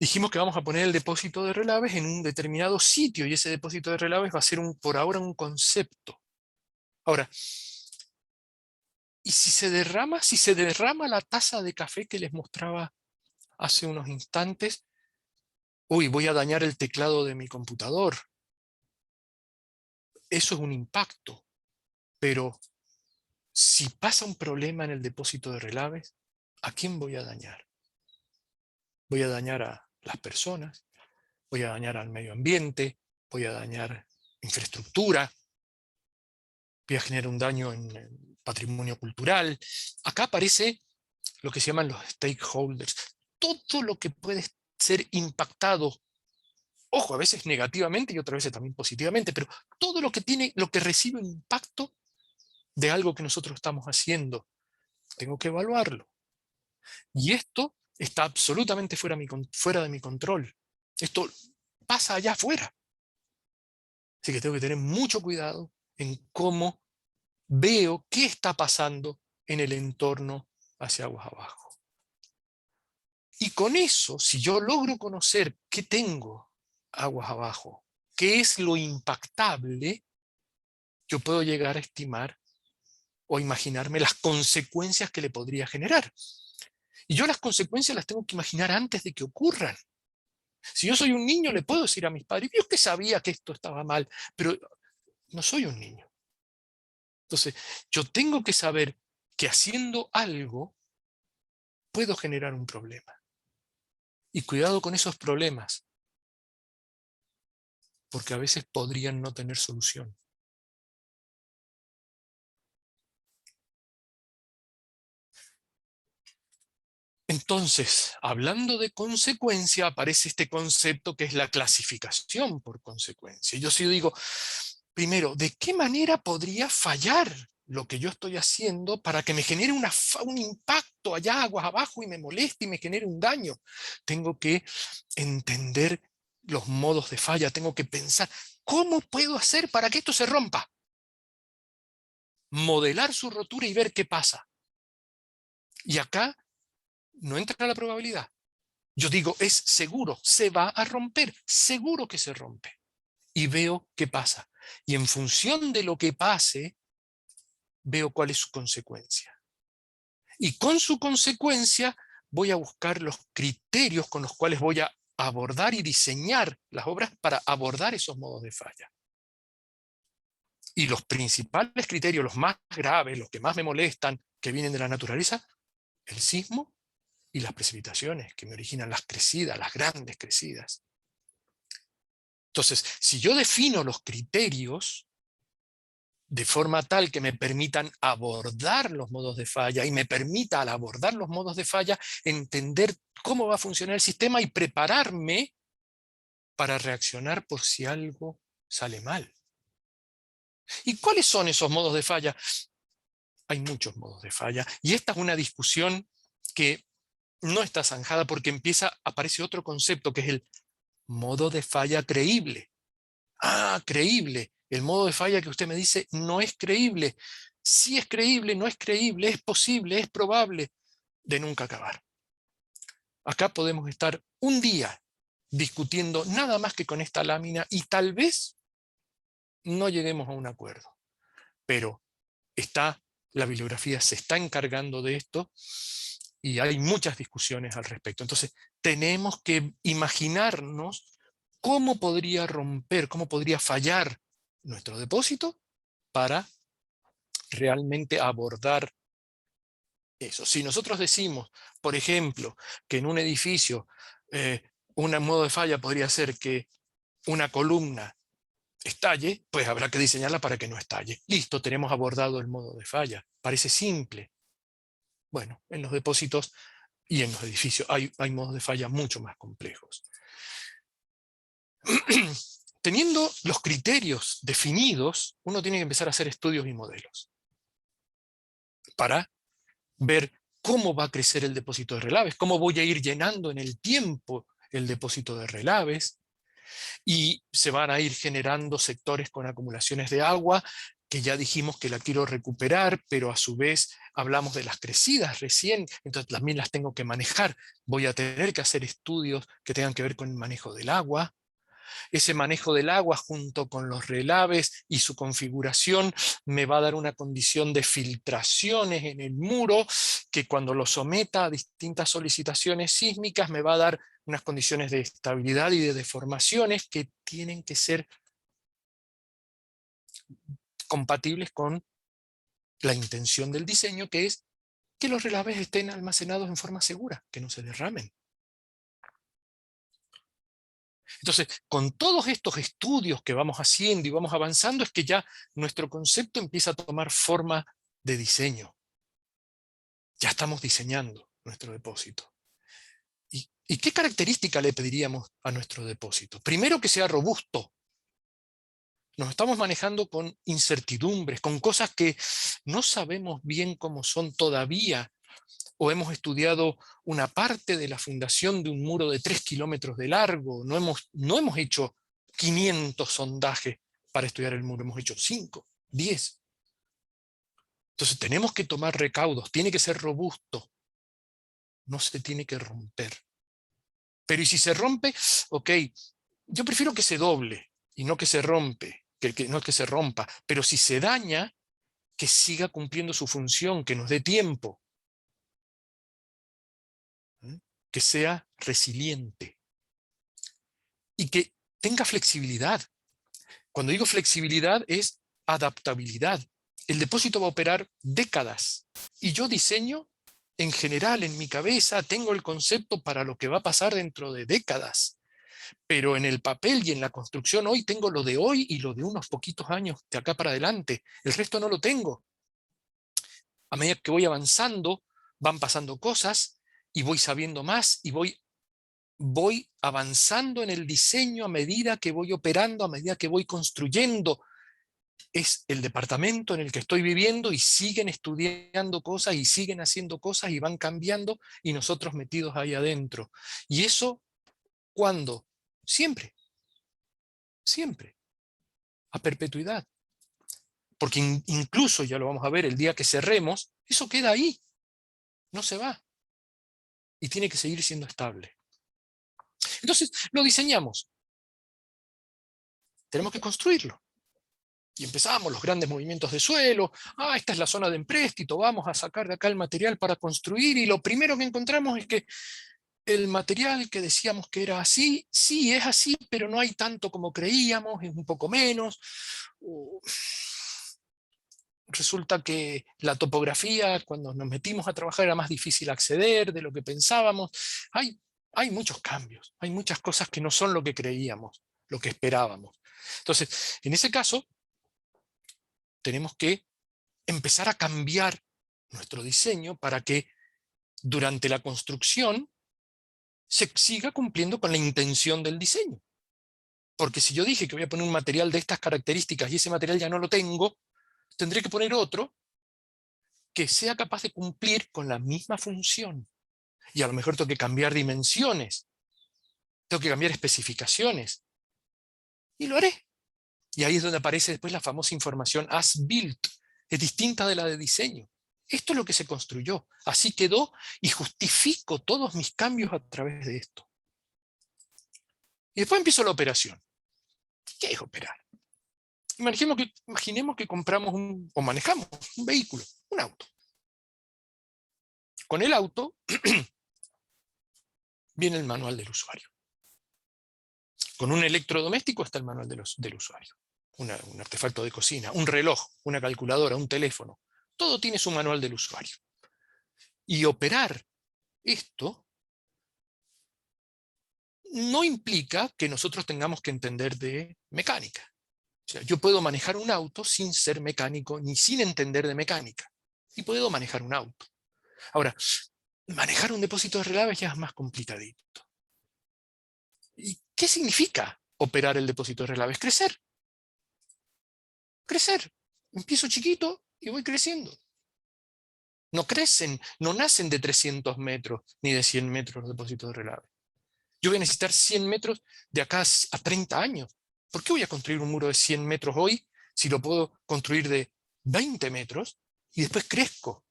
Dijimos que vamos a poner el depósito de relaves en un determinado sitio, y ese depósito de relaves va a ser por ahora un concepto. Ahora, ¿y si se derrama la taza de café que les mostraba hace unos instantes? Uy, voy a dañar el teclado de mi computador. Eso es un impacto. Pero si pasa un problema en el depósito de relaves, ¿a quién voy a dañar? Voy a dañar a las personas, voy a dañar al medio ambiente, voy a dañar infraestructura, voy a generar un daño en el patrimonio cultural. Acá aparece lo que se llaman los stakeholders. Todo lo que puede ser impactado, ojo, a veces negativamente y otras veces también positivamente, pero todo lo que recibe un impacto de algo que nosotros estamos haciendo, tengo que evaluarlo. Y esto está absolutamente fuera de mi control. Esto pasa allá afuera. Así que tengo que tener mucho cuidado en cómo veo qué está pasando en el entorno hacia aguas abajo. Y con eso, si yo logro conocer qué tengo aguas abajo, qué es lo impactable, yo puedo llegar a estimar o imaginarme las consecuencias que le podría generar. Y yo las consecuencias las tengo que imaginar antes de que ocurran. Si yo soy un niño, le puedo decir a mis padres, yo que sabía que esto estaba mal, pero no soy un niño. Entonces, yo tengo que saber que haciendo algo puedo generar un problema. Y cuidado con esos problemas, porque a veces podrían no tener solución. Entonces, hablando de consecuencia, aparece este concepto que es la clasificación por consecuencia. Yo sí digo, primero, ¿de qué manera podría fallar lo que yo estoy haciendo para que me genere un impacto allá aguas abajo y me moleste y me genere un daño? Tengo que entender los modos de falla, tengo que pensar, ¿cómo puedo hacer para que esto se rompa? Modelar su rotura y ver qué pasa. Y acá no entra la probabilidad. Yo digo, es seguro, se va a romper, seguro que se rompe. Y veo qué pasa. Y en función de lo que pase, veo cuál es su consecuencia. Y con su consecuencia voy a buscar los criterios con los cuales voy a abordar y diseñar las obras para abordar esos modos de falla. Y los principales criterios, los más graves, los que más me molestan, que vienen de la naturaleza, el sismo y las precipitaciones, que me originan las crecidas, las grandes crecidas. Entonces, si yo defino los criterios de forma tal que me permitan abordar los modos de falla y me permita al abordar los modos de falla entender cómo va a funcionar el sistema y prepararme para reaccionar por si algo sale mal. ¿Y cuáles son esos modos de falla? Hay muchos modos de falla y esta es una discusión que no está zanjada porque aparece otro concepto que es el modo de falla creíble. Ah, creíble. El modo de falla que usted me dice no es creíble. Sí es creíble, no es creíble, es posible, es probable, de nunca acabar. Acá podemos estar un día discutiendo nada más que con esta lámina y tal vez no lleguemos a un acuerdo. Pero la bibliografía se está encargando de esto y hay muchas discusiones al respecto. Entonces, tenemos que imaginarnos cómo podría romper, cómo podría fallar nuestro depósito para realmente abordar eso. Si nosotros decimos, por ejemplo, que en un edificio un modo de falla podría ser que una columna estalle, pues habrá que diseñarla para que no estalle. Listo, tenemos abordado el modo de falla. Parece simple. Bueno, en los depósitos y en los edificios hay modos de falla mucho más complejos. Teniendo los criterios definidos, uno tiene que empezar a hacer estudios y modelos para ver cómo va a crecer el depósito de relaves, cómo voy a ir llenando en el tiempo el depósito de relaves, y se van a ir generando sectores con acumulaciones de agua, que ya dijimos que la quiero recuperar, pero a su vez hablamos de las crecidas recién, entonces también las tengo que manejar. Voy a tener que hacer estudios que tengan que ver con el manejo del agua. Ese manejo del agua junto con los relaves y su configuración me va a dar una condición de filtraciones en el muro que cuando lo someta a distintas solicitaciones sísmicas me va a dar unas condiciones de estabilidad y de deformaciones que tienen que ser compatibles con la intención del diseño, que es que los relaves estén almacenados en forma segura, que no se derramen. Entonces, con todos estos estudios que vamos haciendo y vamos avanzando, es que ya nuestro concepto empieza a tomar forma de diseño. Ya estamos diseñando nuestro depósito. ¿Y qué característica le pediríamos a nuestro depósito? Primero, que sea robusto. Nos estamos manejando con incertidumbres, con cosas que no sabemos bien cómo son todavía, o hemos estudiado una parte de la fundación de un muro de 3 kilómetros de largo, no hemos hecho 500 sondajes para estudiar el muro, hemos hecho 5, 10. Entonces tenemos que tomar recaudos, tiene que ser robusto, no se tiene que romper. Pero ¿y si se rompe? Ok, yo prefiero que se doble y no que se rompe, no que se rompa, pero si se daña, que siga cumpliendo su función, que nos dé tiempo. Que sea resiliente y que tenga flexibilidad. Cuando digo flexibilidad es adaptabilidad. El depósito va a operar décadas y yo diseño en general en mi cabeza, tengo el concepto para lo que va a pasar dentro de décadas, pero en el papel y en la construcción hoy tengo lo de hoy y lo de unos poquitos años de acá para adelante. El resto no lo tengo. A medida que voy avanzando, van pasando cosas y voy sabiendo más y voy avanzando en el diseño a medida que voy operando, a medida que voy construyendo. Es el departamento en el que estoy viviendo y siguen estudiando cosas y siguen haciendo cosas y van cambiando y nosotros metidos ahí adentro. Y eso, ¿cuándo? Siempre. Siempre. A perpetuidad. Porque incluso, ya lo vamos a ver, el día que cerremos, eso queda ahí. No se va. Y tiene que seguir siendo estable. Entonces, lo diseñamos. Tenemos que construirlo. Y empezamos los grandes movimientos de suelo. Esta es la zona de empréstito, vamos a sacar de acá el material para construir. Y lo primero que encontramos es que el material que decíamos que era así, sí es así, pero no hay tanto como creíamos, es un poco menos. Resulta que la topografía, cuando nos metimos a trabajar, era más difícil acceder de lo que pensábamos. Hay muchos cambios, hay muchas cosas que no son lo que creíamos, lo que esperábamos. Entonces, en ese caso, tenemos que empezar a cambiar nuestro diseño para que durante la construcción se siga cumpliendo con la intención del diseño. Porque si yo dije que voy a poner un material de estas características y ese material ya no lo tengo, tendré que poner otro que sea capaz de cumplir con la misma función. Y a lo mejor tengo que cambiar dimensiones, tengo que cambiar especificaciones. Y lo haré. Y ahí es donde aparece después la famosa información as built. Es distinta de la de diseño. Esto es lo que se construyó. Así quedó y justifico todos mis cambios a través de esto. Y después empiezo la operación. ¿Qué es operar? Imaginemos que compramos o manejamos un vehículo, un auto. Con el auto viene el manual del usuario. Con un electrodoméstico está el manual del usuario. Un artefacto de cocina, un reloj, una calculadora, un teléfono. Todo tiene su manual del usuario. Y operar esto no implica que nosotros tengamos que entender de mecánica. O sea, yo puedo manejar un auto sin ser mecánico ni sin entender de mecánica. Y puedo manejar un auto. Ahora, manejar un depósito de relaves ya es más complicadito. ¿Y qué significa operar el depósito de relaves? Crecer. Crecer. Empiezo chiquito y voy creciendo. No crecen, no nacen de 300 metros ni de 100 metros los depósitos de relaves. Yo voy a necesitar 100 metros de acá a 30 años. ¿Por qué voy a construir un muro de 100 metros hoy si lo puedo construir de 20 metros y después crezco?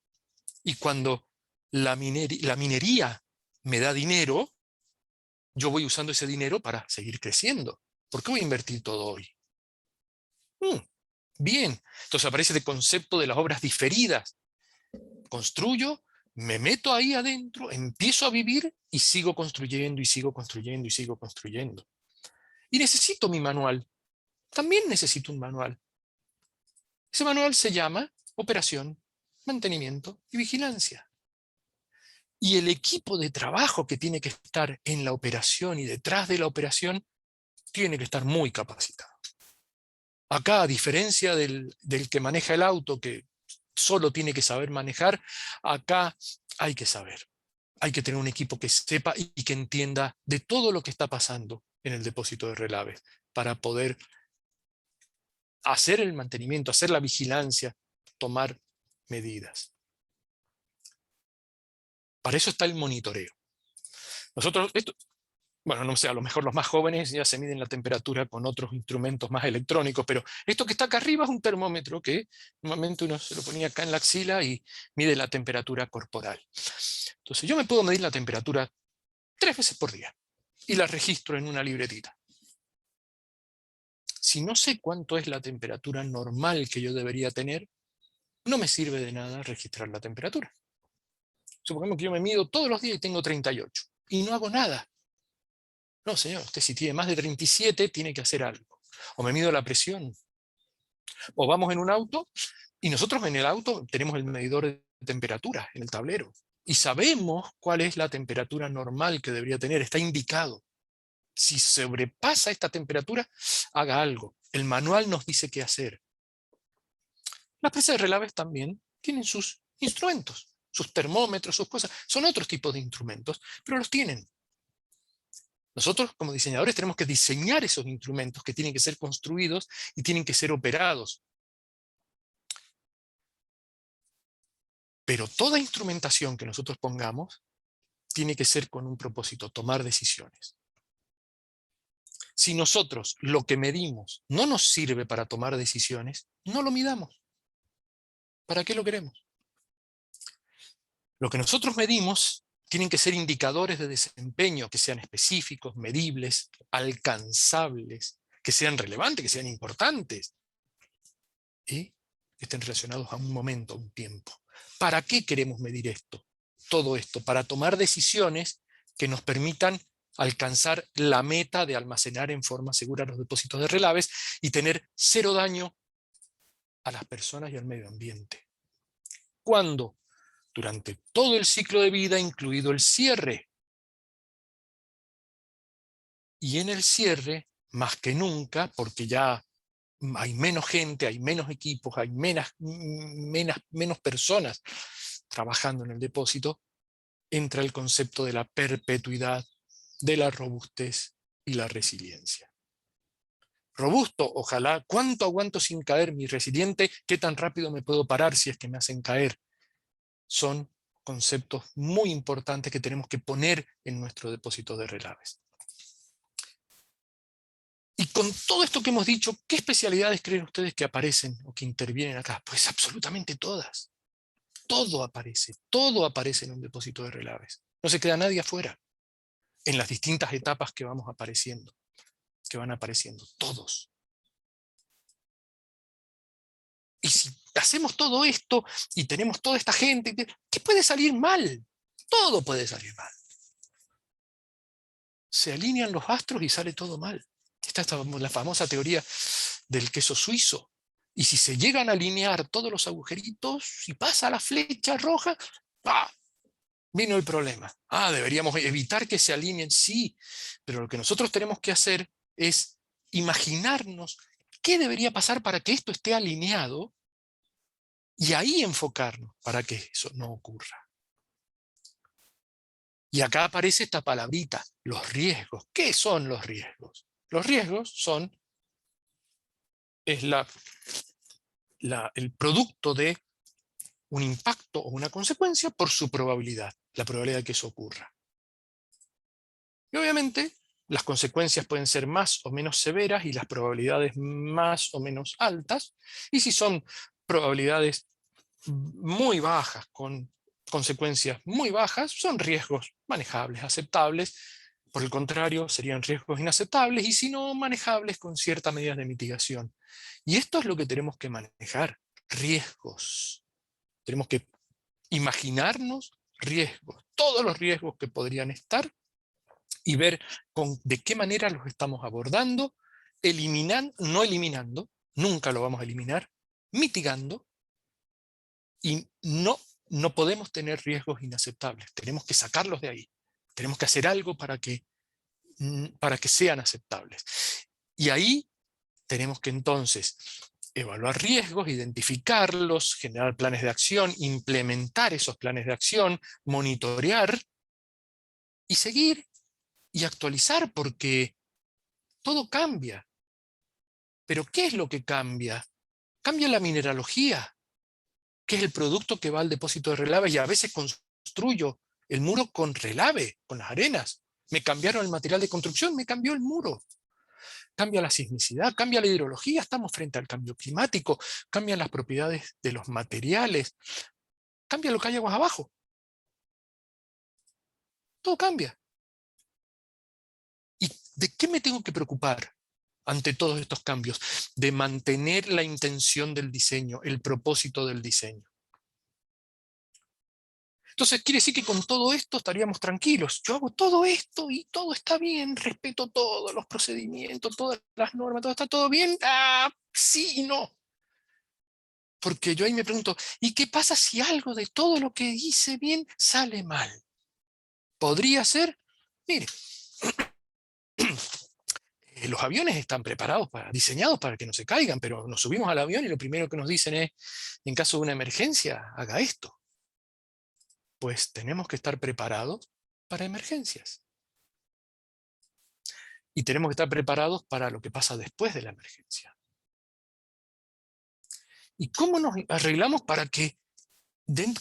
Y cuando la minería me da dinero, yo voy usando ese dinero para seguir creciendo. ¿Por qué voy a invertir todo hoy? Bien, entonces aparece el concepto de las obras diferidas. Construyo, me meto ahí adentro, empiezo a vivir y sigo construyendo y sigo construyendo y sigo construyendo. Y necesito mi manual. También necesito un manual. Ese manual se llama operación, mantenimiento y vigilancia. Y el equipo de trabajo que tiene que estar en la operación y detrás de la operación tiene que estar muy capacitado. Acá, a diferencia del que maneja el auto, que solo tiene que saber manejar, acá hay que saber. Hay que tener un equipo que sepa y que entienda de todo lo que está pasando en el depósito de relaves para poder hacer el mantenimiento, hacer la vigilancia, tomar medidas. Para eso está el monitoreo. Nosotros, bueno, no sé, a lo mejor los más jóvenes ya se miden la temperatura con otros instrumentos más electrónicos, pero esto que está acá arriba es un termómetro que normalmente uno se lo ponía acá en la axila y mide la temperatura corporal. Entonces yo me puedo medir la temperatura 3 veces por día y la registro en una libretita. Si no sé cuánto es la temperatura normal que yo debería tener, no me sirve de nada registrar la temperatura. Supongamos que yo me mido todos los días y tengo 38 y no hago nada. No, señor, usted si tiene más de 37 tiene que hacer algo. O me mido la presión. O vamos en un auto y nosotros en el auto tenemos el medidor de temperatura en el tablero. Y sabemos cuál es la temperatura normal que debería tener, está indicado. Si sobrepasa esta temperatura, haga algo. El manual nos dice qué hacer. Las presas de relaves también tienen sus instrumentos, sus termómetros, sus cosas. Son otros tipos de instrumentos, pero los tienen. Nosotros, como diseñadores, tenemos que diseñar esos instrumentos que tienen que ser construidos y tienen que ser operados. Pero toda instrumentación que nosotros pongamos tiene que ser con un propósito, tomar decisiones. Si nosotros lo que medimos no nos sirve para tomar decisiones, no lo midamos. ¿Para qué lo queremos? Lo que nosotros medimos tienen que ser indicadores de desempeño que sean específicos, medibles, alcanzables, que sean relevantes, que sean importantes. y estén relacionados a un momento, a un tiempo. ¿Para qué queremos medir esto? Todo esto, para tomar decisiones que nos permitan alcanzar la meta de almacenar en forma segura los depósitos de relaves y tener cero daño a las personas y al medio ambiente. ¿Cuándo? Durante todo el ciclo de vida, incluido el cierre. Y en el cierre, más que nunca, porque ya hay menos gente, hay menos equipos, hay menos personas trabajando en el depósito, entra el concepto de la perpetuidad, de la robustez y la resiliencia. Robusto, ojalá. ¿Cuánto aguanto sin caer? Mi resiliente, ¿qué tan rápido me puedo parar si es que me hacen caer? Son conceptos muy importantes que tenemos que poner en nuestro depósito de relaves. Y con todo esto que hemos dicho, ¿qué especialidades creen ustedes que aparecen o que intervienen acá? Pues absolutamente todas. Todo aparece en un depósito de relaves. No se queda nadie afuera, en las distintas etapas que van apareciendo, todos. Y si hacemos todo esto y tenemos toda esta gente, ¿qué puede salir mal? Todo puede salir mal. Se alinean los astros y sale todo mal. Esta es la famosa teoría del queso suizo. Y si se llegan a alinear todos los agujeritos y pasa la flecha roja, ¡ah! Vino el problema. Deberíamos evitar que se alineen, sí, pero lo que nosotros tenemos que hacer es imaginarnos qué debería pasar para que esto esté alineado y ahí enfocarnos para que eso no ocurra. Y acá aparece esta palabrita, los riesgos. ¿Qué son los riesgos? Los riesgos es el producto de un impacto o una consecuencia por su probabilidad, la probabilidad de que eso ocurra. Y obviamente las consecuencias pueden ser más o menos severas y las probabilidades más o menos altas, y si son probabilidades muy bajas con consecuencias muy bajas, son riesgos manejables, aceptables. Por el contrario, serían riesgos inaceptables y si no, manejables con ciertas medidas de mitigación. Y esto es lo que tenemos que manejar, riesgos. Tenemos que imaginarnos riesgos, todos los riesgos que podrían estar y ver de qué manera los estamos abordando, no eliminando, nunca lo vamos a eliminar, mitigando, y no podemos tener riesgos inaceptables, tenemos que sacarlos de ahí, tenemos que hacer algo para que sean aceptables. Y ahí tenemos que entonces evaluar riesgos, identificarlos, generar planes de acción, implementar esos planes de acción, monitorear y seguir y actualizar, porque todo cambia. ¿Pero qué es lo que cambia? Cambia la mineralogía, que es el producto que va al depósito de relave, y a veces construyo el muro con relave, con las arenas. Me cambiaron el material de construcción, me cambió el muro. Cambia la sismicidad, cambia la hidrología, estamos frente al cambio climático, cambian las propiedades de los materiales, cambia lo que hay aguas abajo. Todo cambia. ¿Y de qué me tengo que preocupar ante todos estos cambios? De mantener la intención del diseño, el propósito del diseño. Entonces quiere decir que con todo esto estaríamos tranquilos. Yo hago todo esto y todo está bien, respeto todos los procedimientos, todas las normas, todo está todo bien. Sí y no. Porque yo ahí me pregunto, ¿y qué pasa si algo de todo lo que hice bien sale mal? ¿Podría ser? Mire, los aviones están preparados, diseñados para que no se caigan, pero nos subimos al avión y lo primero que nos dicen es, en caso de una emergencia, haga esto. Pues tenemos que estar preparados para emergencias. Y tenemos que estar preparados para lo que pasa después de la emergencia. ¿Y cómo nos arreglamos para que,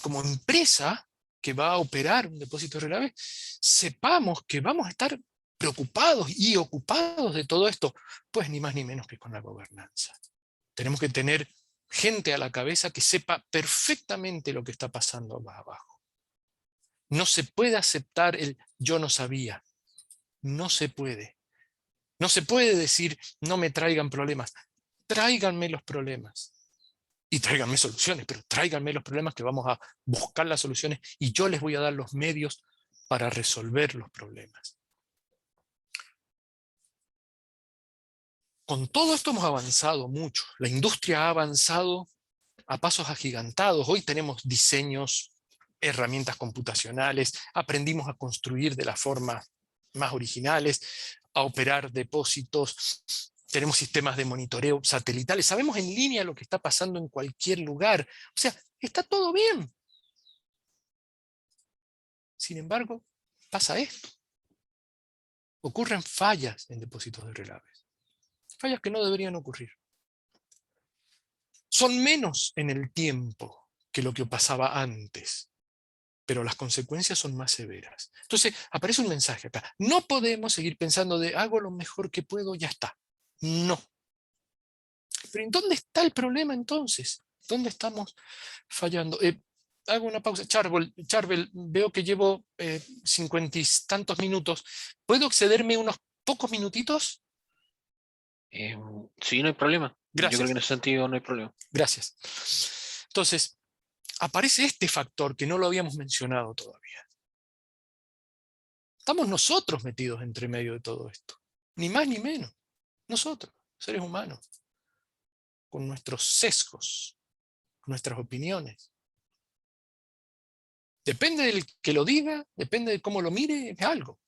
como empresa que va a operar un depósito de relave, sepamos que vamos a estar preocupados y ocupados de todo esto? Pues ni más ni menos que con la gobernanza. Tenemos que tener gente a la cabeza que sepa perfectamente lo que está pasando más abajo. No se puede aceptar el yo no sabía. No se puede. No se puede decir no me traigan problemas. Tráiganme los problemas. Y tráiganme soluciones, pero tráiganme los problemas que vamos a buscar las soluciones y yo les voy a dar los medios para resolver los problemas. Con todo esto hemos avanzado mucho. La industria ha avanzado a pasos agigantados. Hoy tenemos diseños, herramientas computacionales, aprendimos a construir de las formas más originales, a operar depósitos, tenemos sistemas de monitoreo satelitales, sabemos en línea lo que está pasando en cualquier lugar. O sea, está todo bien. Sin embargo, pasa esto. Ocurren fallas en depósitos de relaves. Fallas que no deberían ocurrir. Son menos en el tiempo que lo que pasaba antes, pero las consecuencias son más severas. Entonces, aparece un mensaje acá. No podemos seguir pensando de hago lo mejor que puedo, ya está. No. Pero ¿en dónde está el problema entonces? ¿Dónde estamos fallando? Hago una pausa. Charbel, veo que llevo 50 y tantos minutos. ¿Puedo excederme unos pocos minutitos? Sí, no hay problema. Gracias. Yo creo que en ese sentido no hay problema. Gracias. Entonces, aparece este factor que no lo habíamos mencionado todavía. Estamos nosotros metidos entre medio de todo esto. Ni más ni menos. Nosotros, seres humanos. Con nuestros sesgos, nuestras opiniones. Depende del que lo diga, depende de cómo lo mire, es algo.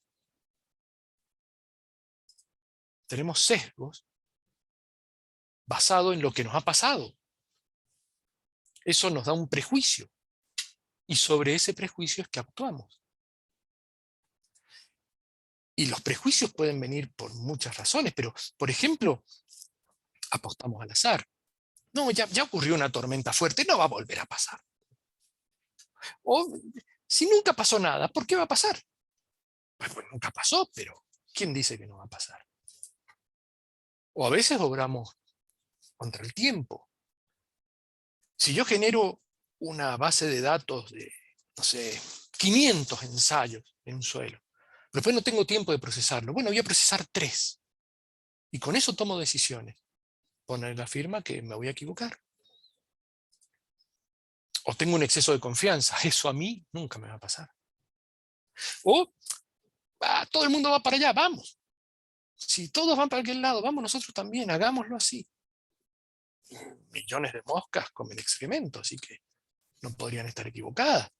Tenemos sesgos basados en lo que nos ha pasado. Eso nos da un prejuicio. Y sobre ese prejuicio es que actuamos. Y los prejuicios pueden venir por muchas razones, pero, por ejemplo, apostamos al azar. No, ya ocurrió una tormenta fuerte, no va a volver a pasar. O, si nunca pasó nada, ¿por qué va a pasar? Pues nunca pasó, pero ¿quién dice que no va a pasar? O a veces obramos contra el tiempo. Si yo genero una base de datos de, no sé, 500 ensayos en un suelo, pero después no tengo tiempo de procesarlo, bueno, voy a procesar 3. Y con eso tomo decisiones. Poner la firma que me voy a equivocar. O tengo un exceso de confianza, eso a mí nunca me va a pasar. O todo el mundo va para allá, vamos. Si todos van para aquel lado, vamos nosotros también, hagámoslo así. Millones de moscas comen excremento, así que no podrían estar equivocadas.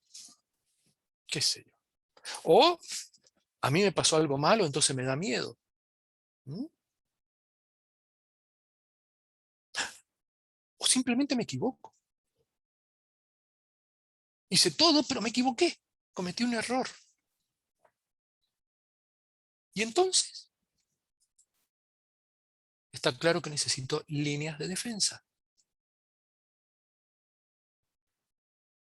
¿Qué sé yo? O a mí me pasó algo malo, entonces me da miedo. O simplemente me equivoco. Hice todo, pero me equivoqué. Cometí un error. Y entonces, está claro que necesito líneas de defensa.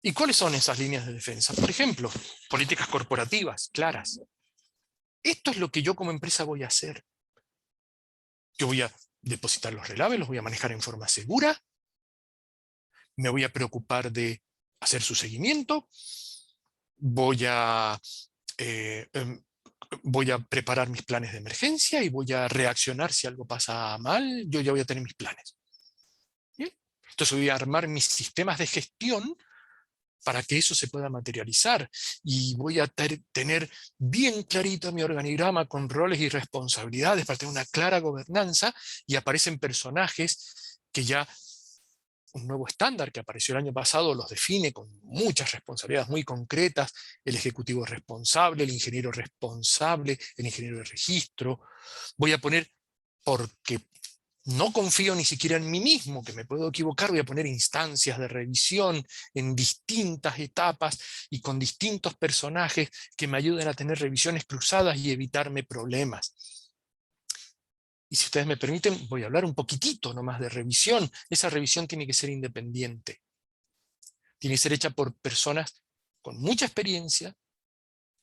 ¿Y cuáles son esas líneas de defensa? Por ejemplo, políticas corporativas claras. Esto es lo que yo como empresa voy a hacer. Yo voy a depositar los relaves, los voy a manejar en forma segura, me voy a preocupar de hacer su seguimiento, voy a preparar mis planes de emergencia y voy a reaccionar si algo pasa mal, yo ya voy a tener mis planes. ¿Bien? Entonces voy a armar mis sistemas de gestión para que eso se pueda materializar. Y voy a tener bien clarito mi organigrama con roles y responsabilidades para tener una clara gobernanza, y aparecen personajes que ya un nuevo estándar que apareció el año pasado los define con muchas responsabilidades muy concretas: el ejecutivo responsable, el ingeniero responsable, el ingeniero de registro. Voy a poner, porque no confío ni siquiera en mí mismo, que me puedo equivocar, voy a poner instancias de revisión en distintas etapas y con distintos personajes que me ayuden a tener revisiones cruzadas y evitarme problemas. Y si ustedes me permiten, voy a hablar un poquitito nomás de revisión. Esa revisión tiene que ser independiente. Tiene que ser hecha por personas con mucha experiencia,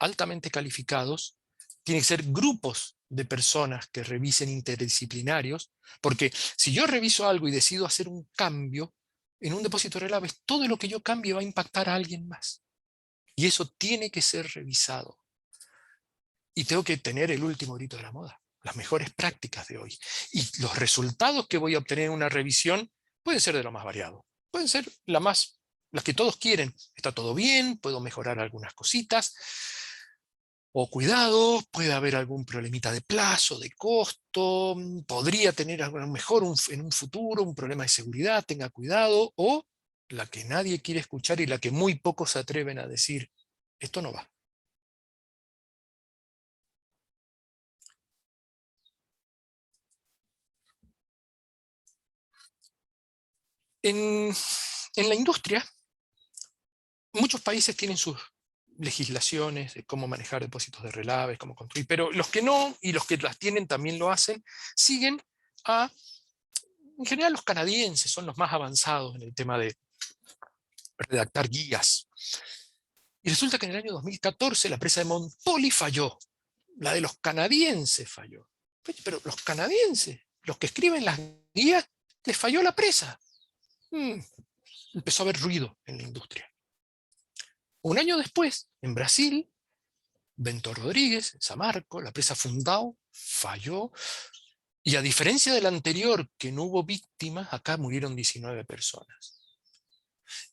altamente calificados. Tiene que ser grupos de personas que revisen, interdisciplinarios, porque si yo reviso algo y decido hacer un cambio en un depósito de relaves, todo lo que yo cambie va a impactar a alguien más. Y eso tiene que ser revisado. Y tengo que tener el último grito de la moda, las mejores prácticas de hoy. Y los resultados que voy a obtener en una revisión pueden ser de lo más variado. pueden ser las que todos quieren. Está todo bien, puedo mejorar algunas cositas, o cuidado, puede haber algún problemita de plazo, de costo, podría tener a lo mejor en un futuro un problema de seguridad, tenga cuidado, o la que nadie quiere escuchar y la que muy pocos se atreven a decir, esto no va. En la industria, muchos países tienen sus legislaciones de cómo manejar depósitos de relaves, cómo construir, pero los que no, y los que las tienen también lo hacen, siguen en general los canadienses son los más avanzados en el tema de redactar guías. Y resulta que en el año 2014 la presa de Mount Polley falló, la de los canadienses falló. Pero los canadienses, los que escriben las guías, les falló la presa. Empezó a haber ruido en la industria. Un año después, en Brasil, Bento Rodrigues, en Samarco, la presa Fundão, falló. Y a diferencia del anterior, que no hubo víctimas, acá murieron 19 personas.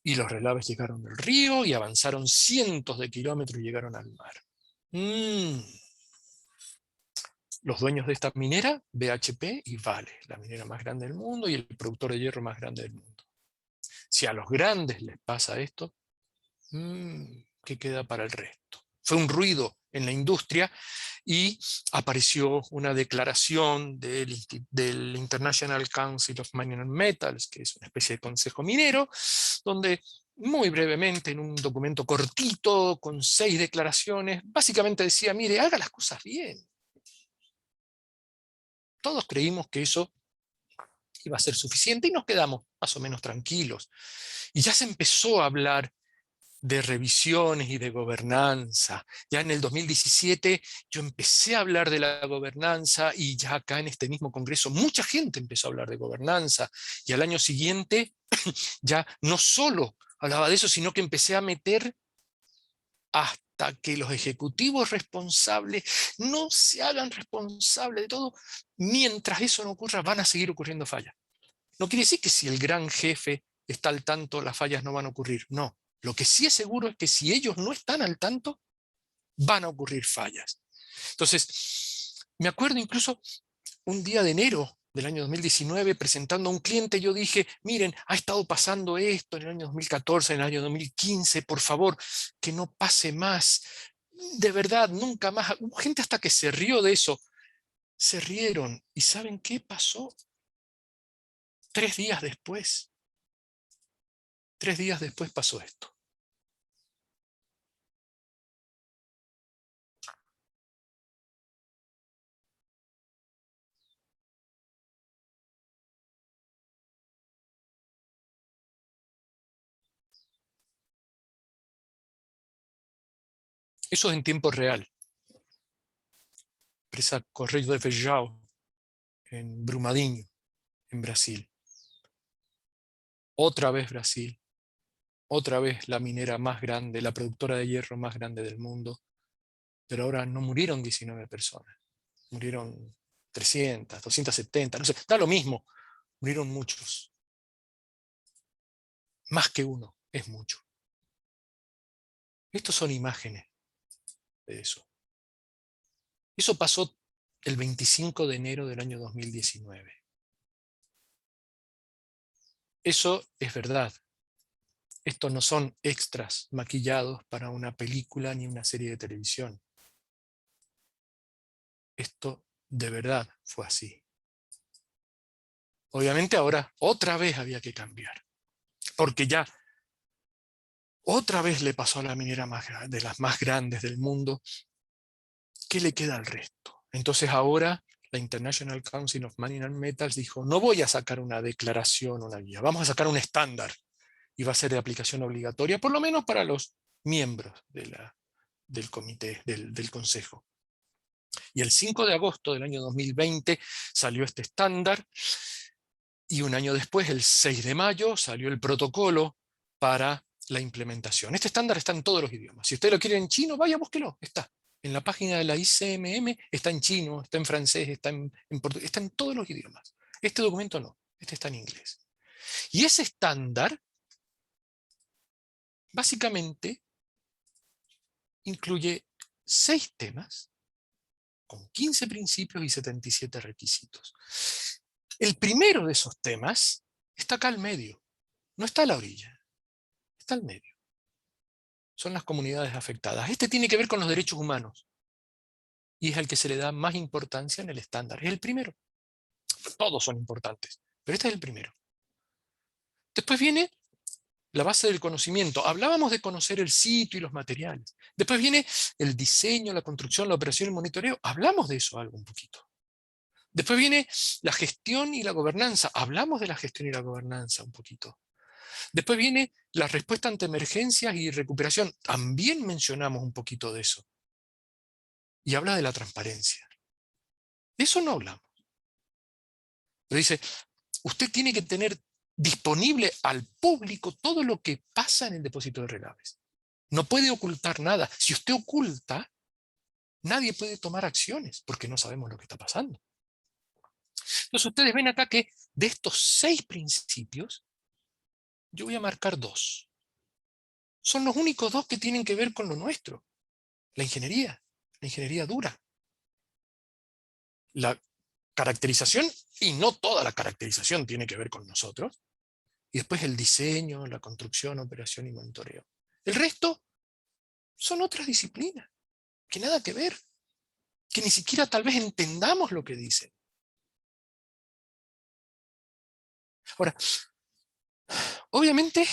Y los relaves llegaron al río y avanzaron cientos de kilómetros y llegaron al mar. Los dueños de esta minera, BHP y Vale, la minera más grande del mundo y el productor de hierro más grande del mundo. Si a los grandes les pasa esto, ¿qué queda para el resto? Fue un ruido en la industria y apareció una declaración del International Council of Mining and Metals, que es una especie de consejo minero, donde muy brevemente, en un documento cortito, con 6 declaraciones, básicamente decía, mire, haga las cosas bien. Todos creímos que eso iba a ser suficiente y nos quedamos más o menos tranquilos. Y ya se empezó a hablar de revisiones y de gobernanza. Ya en el 2017 yo empecé a hablar de la gobernanza y ya acá en este mismo congreso mucha gente empezó a hablar de gobernanza. Y al año siguiente ya no solo hablaba de eso, sino que empecé a meter hasta que los ejecutivos responsables no se hagan responsables de todo. Mientras eso no ocurra, van a seguir ocurriendo fallas. No quiere decir que si el gran jefe está al tanto, las fallas no van a ocurrir. No. Lo que sí es seguro es que si ellos no están al tanto, van a ocurrir fallas. Entonces, me acuerdo incluso un día de enero del año 2019, presentando a un cliente, yo dije, miren, ha estado pasando esto en el año 2014, en el año 2015, por favor, que no pase más. De verdad, nunca más. Hubo gente hasta que se rió de eso. Se rieron. ¿Y saben qué pasó? 3 días después. 3 días después pasó esto. Eso es en tiempo real. Presa Correio de Feijão, en Brumadinho, en Brasil. Otra vez Brasil. Otra vez la minera más grande, la productora de hierro más grande del mundo. Pero ahora no murieron 19 personas. Murieron 300, 270, no sé, da lo mismo. Murieron muchos. Más que uno, es mucho. Estos son imágenes de eso. Eso pasó el 25 de enero del año 2019. Eso es verdad. Estos no son extras maquillados para una película ni una serie de televisión. Esto de verdad fue así. Obviamente ahora otra vez había que cambiar. Porque ya otra vez le pasó a la minera de las más grandes del mundo. ¿Qué le queda al resto? Entonces ahora la International Council of Mining and Metals dijo, no voy a sacar una declaración, una guía, vamos a sacar un estándar. Y va a ser de aplicación obligatoria, por lo menos para los miembros del comité, del consejo. Y el 5 de agosto del año 2020 salió este estándar, y un año después, el 6 de mayo, salió el protocolo para la implementación. Este estándar está en todos los idiomas. Si usted lo quiere en chino, vaya, búsquelo, está. En la página de la ICMM está en chino, está en francés, está en portugués, está en todos los idiomas. Este documento no, este está en inglés. Y ese estándar básicamente incluye 6 temas con 15 principios y 77 requisitos. El primero de esos temas está acá al medio, no está a la orilla, está al medio. Son las comunidades afectadas. Este tiene que ver con los derechos humanos y es al que se le da más importancia en el estándar. Es el primero. Todos son importantes, pero este es el primero. Después viene la base del conocimiento. Hablábamos de conocer el sitio y los materiales. Después viene el diseño, la construcción, la operación y el monitoreo. Hablamos de eso algo un poquito. Después viene la gestión y la gobernanza. Hablamos de la gestión y la gobernanza un poquito. Después viene la respuesta ante emergencias y recuperación. También mencionamos un poquito de eso. Y habla de la transparencia. De eso no hablamos. Pero dice, usted tiene que tener disponible al público todo lo que pasa en el depósito de relaves. No puede ocultar nada. Si usted oculta, nadie puede tomar acciones porque no sabemos lo que está pasando. Entonces ustedes ven acá que de estos 6 principios, yo voy a marcar 2. Son los únicos 2 que tienen que ver con lo nuestro. La ingeniería dura. La caracterización, y no toda la caracterización tiene que ver con nosotros. Y después el diseño, la construcción, operación y monitoreo. El resto son otras disciplinas, que nada que ver, que ni siquiera tal vez entendamos lo que dicen. Ahora, obviamente,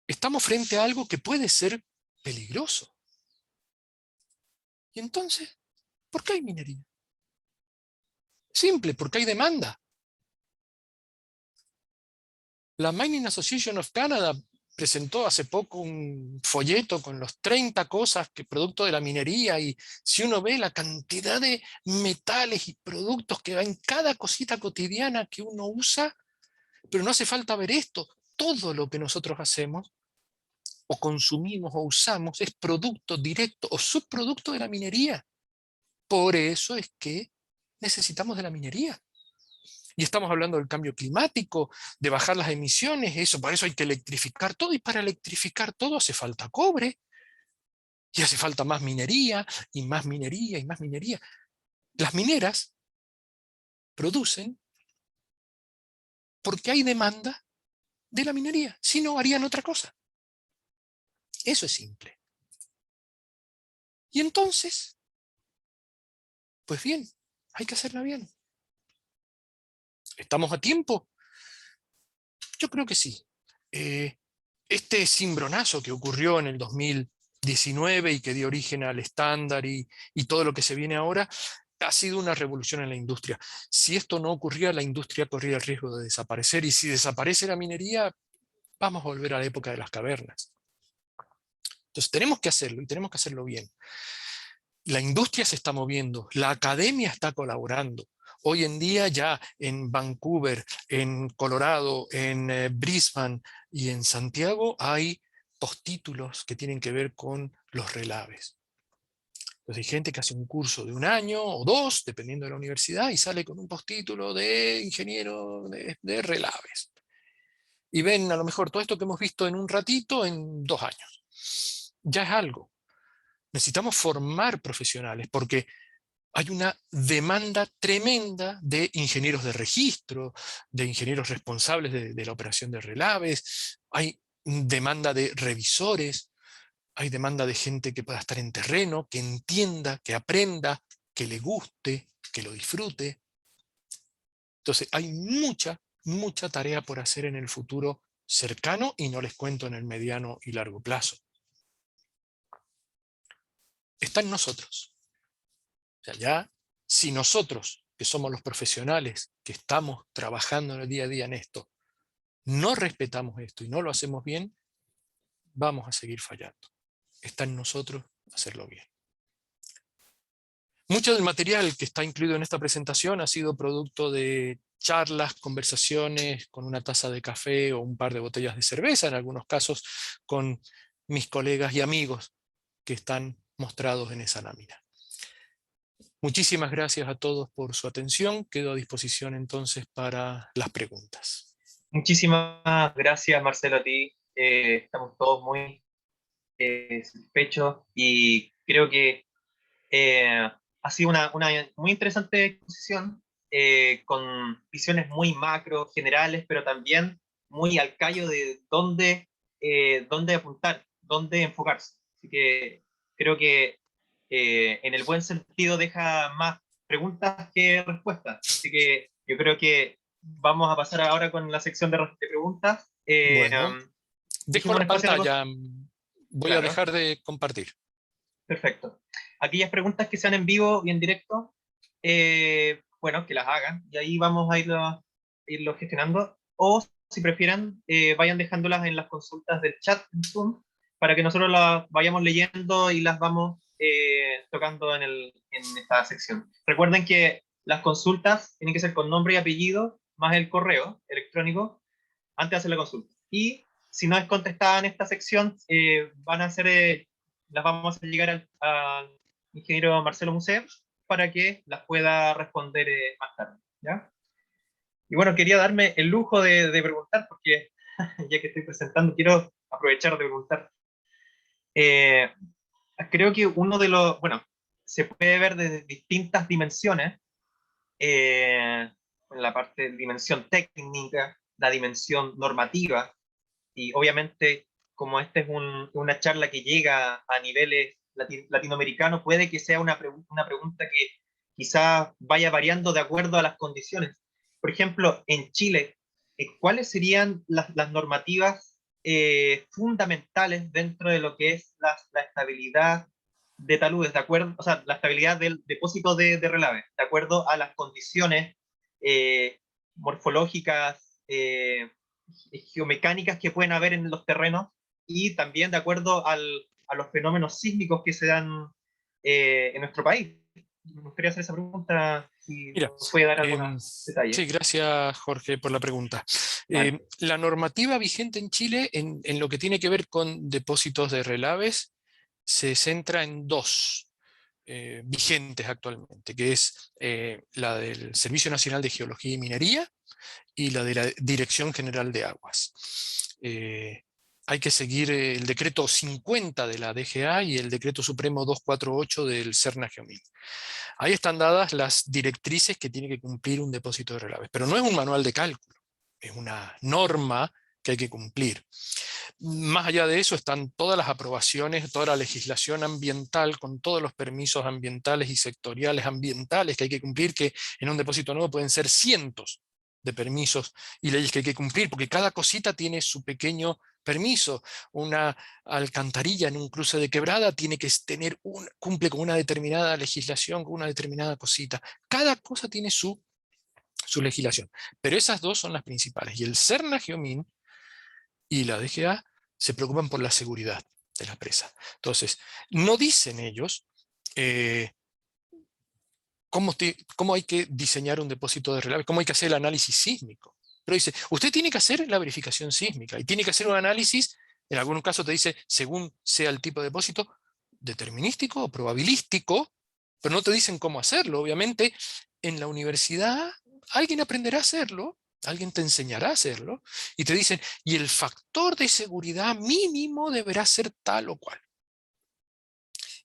estamos frente a algo que puede ser peligroso. Y entonces, ¿por qué hay minería? Simple, porque hay demanda. La Mining Association of Canada presentó hace poco un folleto con los 30 cosas que producto de la minería, y si uno ve la cantidad de metales y productos que va en cada cosita cotidiana que uno usa, pero no hace falta ver esto. Todo lo que nosotros hacemos, o consumimos o usamos, es producto directo o subproducto de la minería. Por eso es que necesitamos de la minería. Y estamos hablando del cambio climático, de bajar las emisiones, para eso hay que electrificar todo, y para electrificar todo hace falta cobre, y hace falta más minería, y más minería, y más minería. Las mineras producen porque hay demanda de la minería, si no harían otra cosa. Eso es simple. Y entonces, pues bien, hay que hacerla bien. ¿Estamos a tiempo? Yo creo que sí. Este cimbronazo que ocurrió en el 2019 y que dio origen al estándar y todo lo que se viene ahora, ha sido una revolución en la industria. Si esto no ocurría, la industria corría el riesgo de desaparecer, y si desaparece la minería, vamos a volver a la época de las cavernas. Entonces tenemos que hacerlo, y tenemos que hacerlo bien. La industria se está moviendo, la academia está colaborando. Hoy en día ya en Vancouver, en Colorado, en Brisbane y en Santiago hay postítulos que tienen que ver con los relaves. Entonces hay gente que hace un curso de 1 año o 2, dependiendo de la universidad, y sale con un postítulo de ingeniero de relaves. Y ven a lo mejor todo esto que hemos visto en un ratito en 2 años. Ya es algo. Necesitamos formar profesionales porque hay una demanda tremenda de ingenieros de registro, de ingenieros responsables de la operación de relaves, hay demanda de revisores, hay demanda de gente que pueda estar en terreno, que entienda, que aprenda, que le guste, que lo disfrute. Entonces hay mucha tarea por hacer en el futuro cercano, y no les cuento en el mediano y largo plazo. Está en nosotros. O sea, ya, si nosotros, que somos los profesionales, que estamos trabajando en el día a día en esto, no respetamos esto y no lo hacemos bien, vamos a seguir fallando. Está en nosotros hacerlo bien. Mucho del material que está incluido en esta presentación ha sido producto de charlas, conversaciones con una taza de café o un par de botellas de cerveza, en algunos casos con mis colegas y amigos que están mostrados en esa lámina. Muchísimas gracias a todos por su atención. Quedo a disposición entonces para las preguntas. Muchísimas gracias, Marcelo, a ti. Estamos todos muy satisfechos y creo que ha sido una muy interesante exposición con visiones muy macro, generales, pero también muy al callo de dónde apuntar, dónde enfocarse. Así que creo que en el buen sentido deja más preguntas que respuestas. Así que yo creo que vamos a pasar ahora con la sección de preguntas. Bueno, dejo Dijimos un la espacio algo, pantalla. Voy a claro. dejar de compartir. Perfecto. Aquellas preguntas que sean en vivo y en directo, bueno, que las hagan y ahí vamos a irlo gestionando. O si prefieren, vayan dejándolas en las consultas del chat en Zoom para que nosotros las vayamos leyendo y las vamos tocando en esta sección. Recuerden que las consultas tienen que ser con nombre y apellido más el correo electrónico antes de hacer la consulta. Y si no es contestada en esta sección, las vamos a hacer llegar al ingeniero Marcelo Museo para que las pueda responder más tarde. ¿Ya? Y bueno, quería darme el lujo de preguntar, porque ya que estoy presentando, quiero aprovechar de preguntar. Eh, Creo que bueno, se puede ver desde distintas dimensiones, en la parte de dimensión técnica, la dimensión normativa, y obviamente, como esta es una charla que llega a niveles latinoamericanos, puede que sea una pregunta que quizás vaya variando de acuerdo a las condiciones. Por ejemplo, en Chile, ¿cuáles serían las normativas fundamentales dentro de lo que es la estabilidad de taludes, de acuerdo, o sea, la estabilidad del depósito de relave, de acuerdo a las condiciones morfológicas, geomecánicas que pueden haber en los terrenos y también de acuerdo a los fenómenos sísmicos que se dan en nuestro país? Me gustaría hacer esa pregunta, si Mira, nos puede dar em, algunos detalles. sí, gracias Jorge por la pregunta. Vale. La normativa vigente en Chile en lo que tiene que ver con depósitos de relaves se centra en dos vigentes actualmente, que es la del Servicio Nacional de Geología y Minería y la de la Dirección General de Aguas. Hay que seguir el decreto 50 de la DGA y el decreto supremo 248 del CERNA-GEOMIN. Ahí están dadas las directrices que tiene que cumplir un depósito de relaves, pero no es un manual de cálculo, es una norma que hay que cumplir. Más allá de eso están todas las aprobaciones, toda la legislación ambiental con todos los permisos ambientales y sectoriales ambientales que hay que cumplir, que en un depósito nuevo pueden ser cientos de permisos y leyes que hay que cumplir, porque cada cosita tiene su pequeño permiso. Una alcantarilla en un cruce de quebrada tiene que cumple con una determinada legislación, con una determinada cosita. Cada cosa tiene su legislación, pero esas dos son las principales. Y el CERNA-GEOMIN y la DGA se preocupan por la seguridad de la presa. Entonces, no dicen ellos cómo hay que diseñar un depósito de relave, cómo hay que hacer el análisis sísmico. Pero dice, usted tiene que hacer la verificación sísmica y tiene que hacer un análisis, en algún caso te dice, según sea el tipo de depósito, determinístico o probabilístico, pero no te dicen cómo hacerlo. Obviamente, en la universidad alguien aprenderá a hacerlo, alguien te enseñará a hacerlo, y te dicen, y el factor de seguridad mínimo deberá ser tal o cual.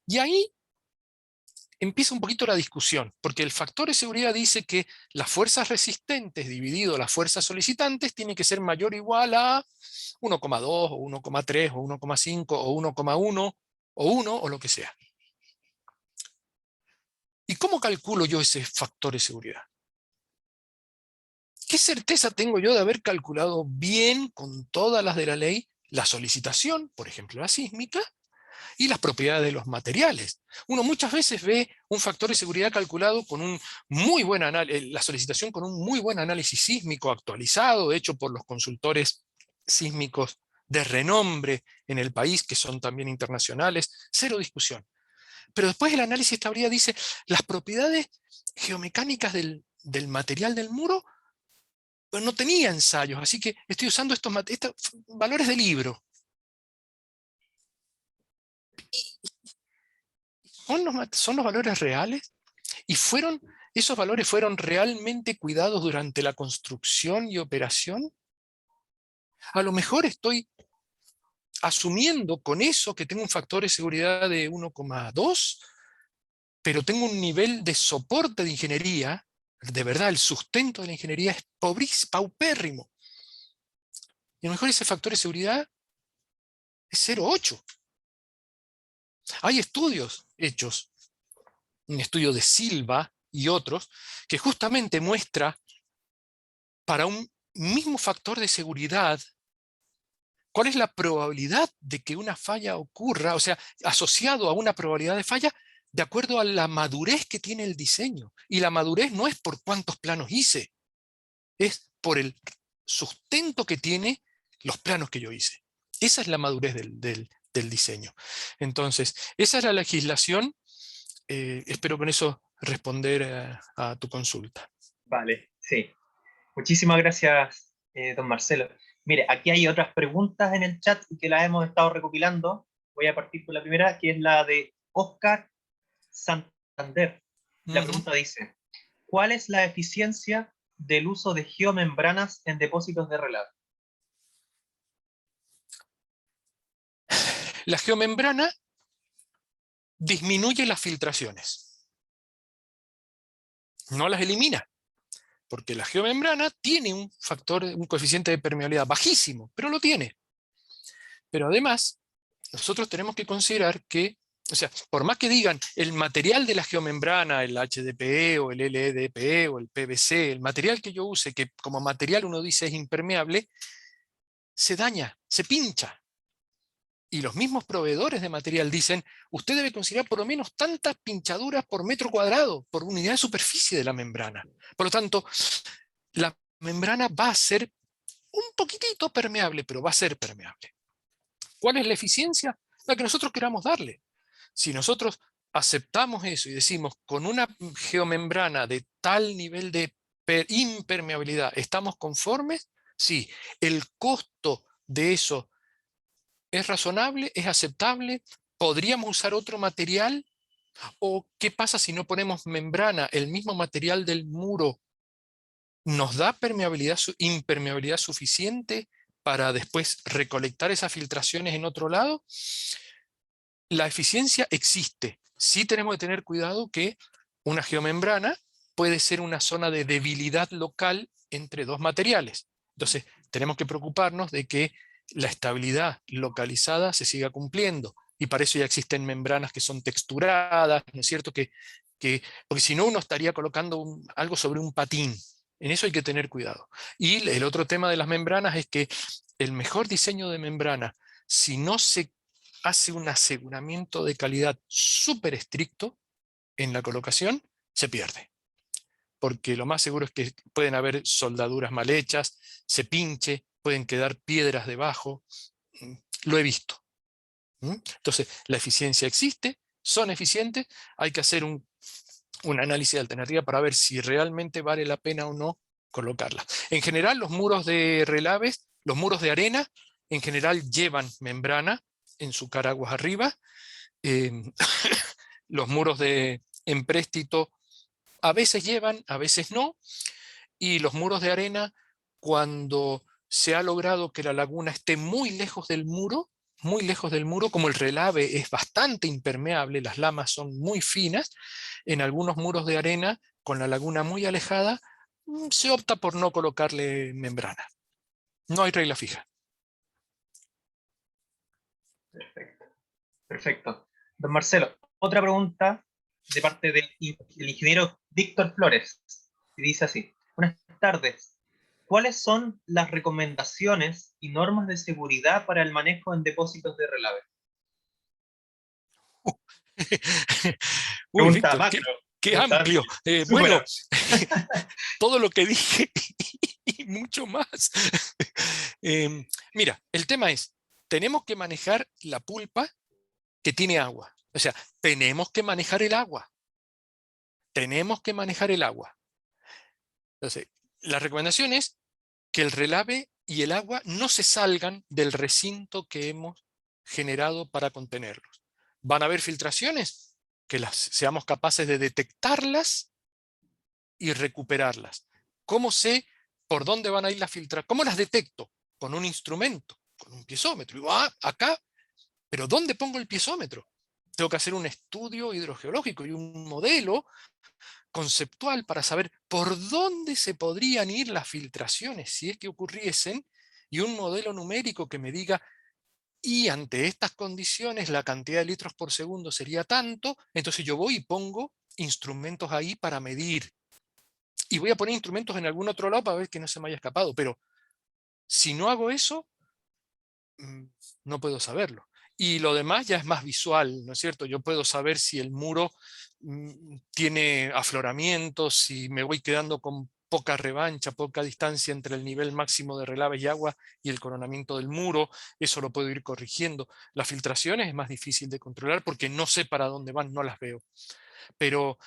Y ahí empieza un poquito la discusión, porque el factor de seguridad dice que las fuerzas resistentes dividido las fuerzas solicitantes tiene que ser mayor o igual a 1,2 o 1,3 o 1,5 o 1,1 o 1 o lo que sea. ¿Y cómo calculo yo ese factor de seguridad? ¿Qué certeza tengo yo de haber calculado bien con todas las de la ley la solicitación, por ejemplo la sísmica, y las propiedades de los materiales? Uno muchas veces ve un factor de seguridad calculado con un muy buen análisis, la solicitación con un muy buen análisis sísmico actualizado, hecho por los consultores sísmicos de renombre en el país, que son también internacionales, cero discusión. Pero después el análisis de estabilidad dice, las propiedades geomecánicas del material del muro, pues no tenía ensayos, así que estoy usando estos valores de libro. ¿Son los valores reales? ¿Y esos valores fueron realmente cuidados durante la construcción y operación? A lo mejor estoy asumiendo con eso que tengo un factor de seguridad de 1,2, pero tengo un nivel de soporte de ingeniería, de verdad, el sustento de la ingeniería es paupérrimo. Y a lo mejor ese factor de seguridad es 0,8. Hay estudios hechos, un estudio de Silva y otros, que justamente muestra para un mismo factor de seguridad cuál es la probabilidad de que una falla ocurra, o sea, asociado a una probabilidad de falla, de acuerdo a la madurez que tiene el diseño. Y la madurez no es por cuántos planos hice, es por el sustento que tiene los planos que yo hice. Esa es la madurez del diseño. Entonces, esa es la legislación. Espero con eso responder a tu consulta. Vale, sí. Muchísimas gracias, don Marcelo. Mire, aquí hay otras preguntas en el chat que las hemos estado recopilando. Voy a partir por la primera, que es la de Oscar Santander. La pregunta dice, ¿cuál es la eficiencia del uso de geomembranas en depósitos de relave? La geomembrana disminuye las filtraciones. No las elimina, porque la geomembrana tiene un factor, un coeficiente de permeabilidad bajísimo, pero lo tiene. Pero además, nosotros tenemos que considerar que, o sea, por más que digan el material de la geomembrana, el HDPE o el LEDPE o el PVC, el material que yo use, que como material uno dice es impermeable, se daña, se pincha. Y los mismos proveedores de material dicen, usted debe considerar por lo menos tantas pinchaduras por metro cuadrado, por unidad de superficie de la membrana. Por lo tanto, la membrana va a ser un poquitito permeable, pero va a ser permeable. ¿Cuál es la eficiencia? La que nosotros queramos darle. Si nosotros aceptamos eso y decimos, con una geomembrana de tal nivel de impermeabilidad, ¿estamos conformes? Sí. ¿El costo de eso es razonable? ¿Es aceptable? ¿Podríamos usar otro material? ¿O qué pasa si no ponemos membrana? ¿El mismo material del muro nos da impermeabilidad suficiente para después recolectar esas filtraciones en otro lado? La eficiencia existe. Sí tenemos que tener cuidado que una geomembrana puede ser una zona de debilidad local entre dos materiales. Entonces, tenemos que preocuparnos de que la estabilidad localizada se siga cumpliendo. Y para eso ya existen membranas que son texturadas, ¿no es cierto? Porque si no, uno estaría colocando algo sobre un patín. En eso hay que tener cuidado. Y el otro tema de las membranas es que el mejor diseño de membrana, si no se hace un aseguramiento de calidad súper estricto en la colocación, se pierde. Porque lo más seguro es que pueden haber soldaduras mal hechas, se pinche, pueden quedar piedras debajo. Lo he visto. Entonces, la eficiencia existe, son eficientes, hay que hacer un análisis de alternativa para ver si realmente vale la pena o no colocarla. En general, los muros de relaves, los muros de arena, en general llevan membrana en su cara aguas arriba. Los muros de empréstito a veces llevan, a veces no. Y los muros de arena, cuando se ha logrado que la laguna esté muy lejos del muro, como el relave es bastante impermeable, las lamas son muy finas, en algunos muros de arena, con la laguna muy alejada, se opta por no colocarle membrana. No hay regla fija. Perfecto. Perfecto. Don Marcelo, otra pregunta de parte del ingeniero Víctor Flores, que dice así. Buenas tardes. ¿Cuáles son las recomendaciones y normas de seguridad para el manejo en depósitos de relave? Uy, Pregunta Víctor, macro. qué amplio. Bueno, todo lo que dije y mucho más. Mira, el tema es, tenemos que manejar la pulpa que tiene agua. O sea, tenemos que manejar el agua. Tenemos que manejar el agua. Entonces, la recomendación es que el relave y el agua no se salgan del recinto que hemos generado para contenerlos. ¿Van a haber filtraciones? Que seamos capaces de detectarlas y recuperarlas. ¿Cómo sé por dónde van a ir las filtraciones? ¿Cómo las detecto? con un instrumento, con un piezómetro. Y digo, acá, pero ¿dónde pongo el piezómetro? Tengo que hacer un estudio hidrogeológico y un modelo conceptual para saber por dónde se podrían ir las filtraciones si es que ocurriesen, y un modelo numérico que me diga, y ante estas condiciones la cantidad de litros por segundo sería tanto, entonces yo voy y pongo instrumentos ahí para medir. Y voy a poner instrumentos en algún otro lado para ver que no se me haya escapado, pero si no hago eso, no puedo saberlo. Y lo demás ya es más visual, ¿no es cierto? Yo puedo saber si el muro tiene afloramientos, si me voy quedando con poca revancha, poca distancia entre el nivel máximo de relaves y agua y el coronamiento del muro. Eso lo puedo ir corrigiendo. Las filtraciones es más difícil de controlar porque no sé para dónde van, no las veo. Pero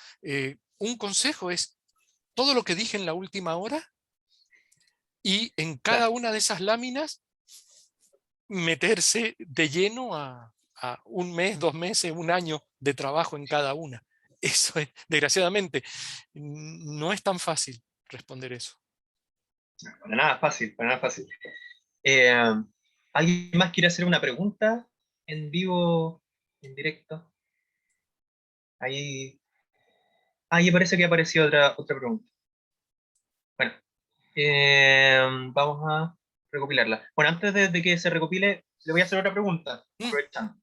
un consejo es todo lo que dije en la última hora, y en cada una de esas láminas meterse de lleno a 1 mes, 2 meses, 1 año de trabajo en cada una. Eso es, desgraciadamente, no es tan fácil responder eso. Para nada fácil, para nada fácil. ¿Alguien más quiere hacer una pregunta en vivo, en directo? Ahí parece que apareció otra pregunta. Bueno, vamos a recopilarla. Bueno, antes de que se recopile, le voy a hacer otra pregunta, aprovechando.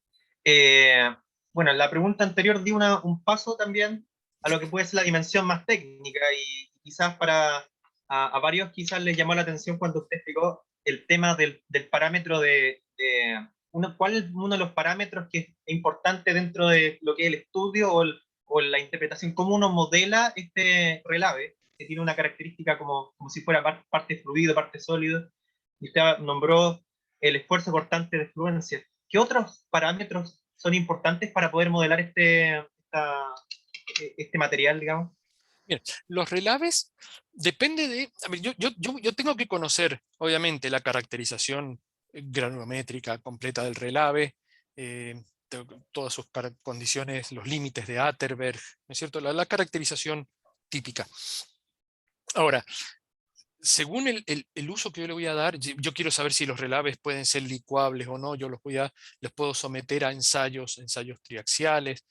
Bueno, la pregunta anterior dio un paso también a lo que puede ser la dimensión más técnica, y quizás a varios quizás les llamó la atención cuando usted explicó el tema del parámetro ¿cuál es uno de los parámetros que es importante dentro de lo que es el estudio o la interpretación? ¿Cómo uno modela este relave, que tiene una característica como si fuera parte fluido, parte sólido? Y usted nombró el esfuerzo cortante de fluencia. ¿Qué otros parámetros son importantes para poder modelar este material, digamos? Bien, los relaves depende de... A ver, yo tengo que conocer, obviamente, la caracterización granulométrica completa del relave, todas sus condiciones, los límites de Atterberg, ¿no es cierto? La caracterización típica. Ahora, según el uso que yo le voy a dar, yo quiero saber si los relaves pueden ser licuables o no. Yo les puedo someter a ensayos triaxiales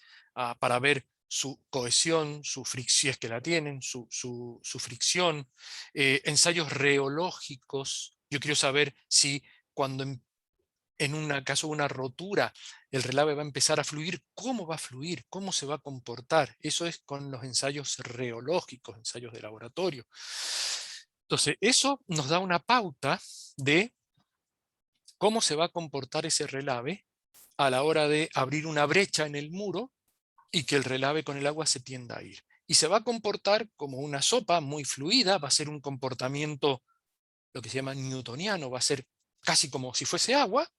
para ver su cohesión, su fricción, si es que la tienen, su fricción. Ensayos reológicos. Yo quiero saber si cuando en un caso de una rotura el relave va a empezar a fluir, ¿cómo va a fluir? ¿Cómo se va a comportar? Eso es con los ensayos reológicos, ensayos de laboratorio. Entonces, eso nos da una pauta de cómo se va a comportar ese relave a la hora de abrir una brecha en el muro y que el relave con el agua se tienda a ir. Y se va a comportar como una sopa muy fluida, va a ser un comportamiento, lo que se llama newtoniano, va a ser casi como si fuese agua,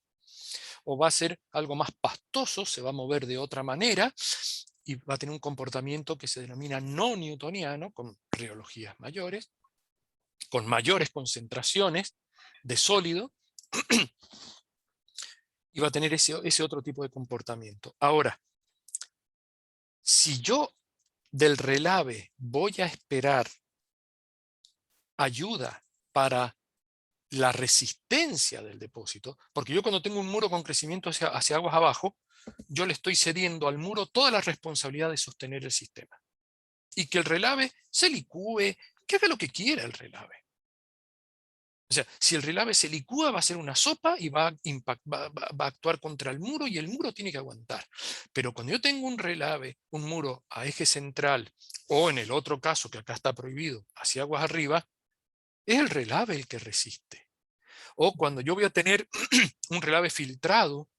o va a ser algo más pastoso, se va a mover de otra manera, y va a tener un comportamiento que se denomina no newtoniano, con reologías mayores, con mayores concentraciones de sólido, y va a tener ese otro tipo de comportamiento. Ahora, si yo del relave voy a esperar ayuda para la resistencia del depósito, porque yo cuando tengo un muro con crecimiento hacia aguas abajo, yo le estoy cediendo al muro toda la responsabilidad de sostener el sistema. Y que el relave se licúe, que haga lo que quiera el relave. O sea, si el relave se licúa, va a ser una sopa y va a actuar contra el muro, y el muro tiene que aguantar. Pero cuando yo tengo un relave, un muro a eje central, o en el otro caso, que acá está prohibido, hacia aguas arriba, es el relave el que resiste. O cuando yo voy a tener un relave filtrado,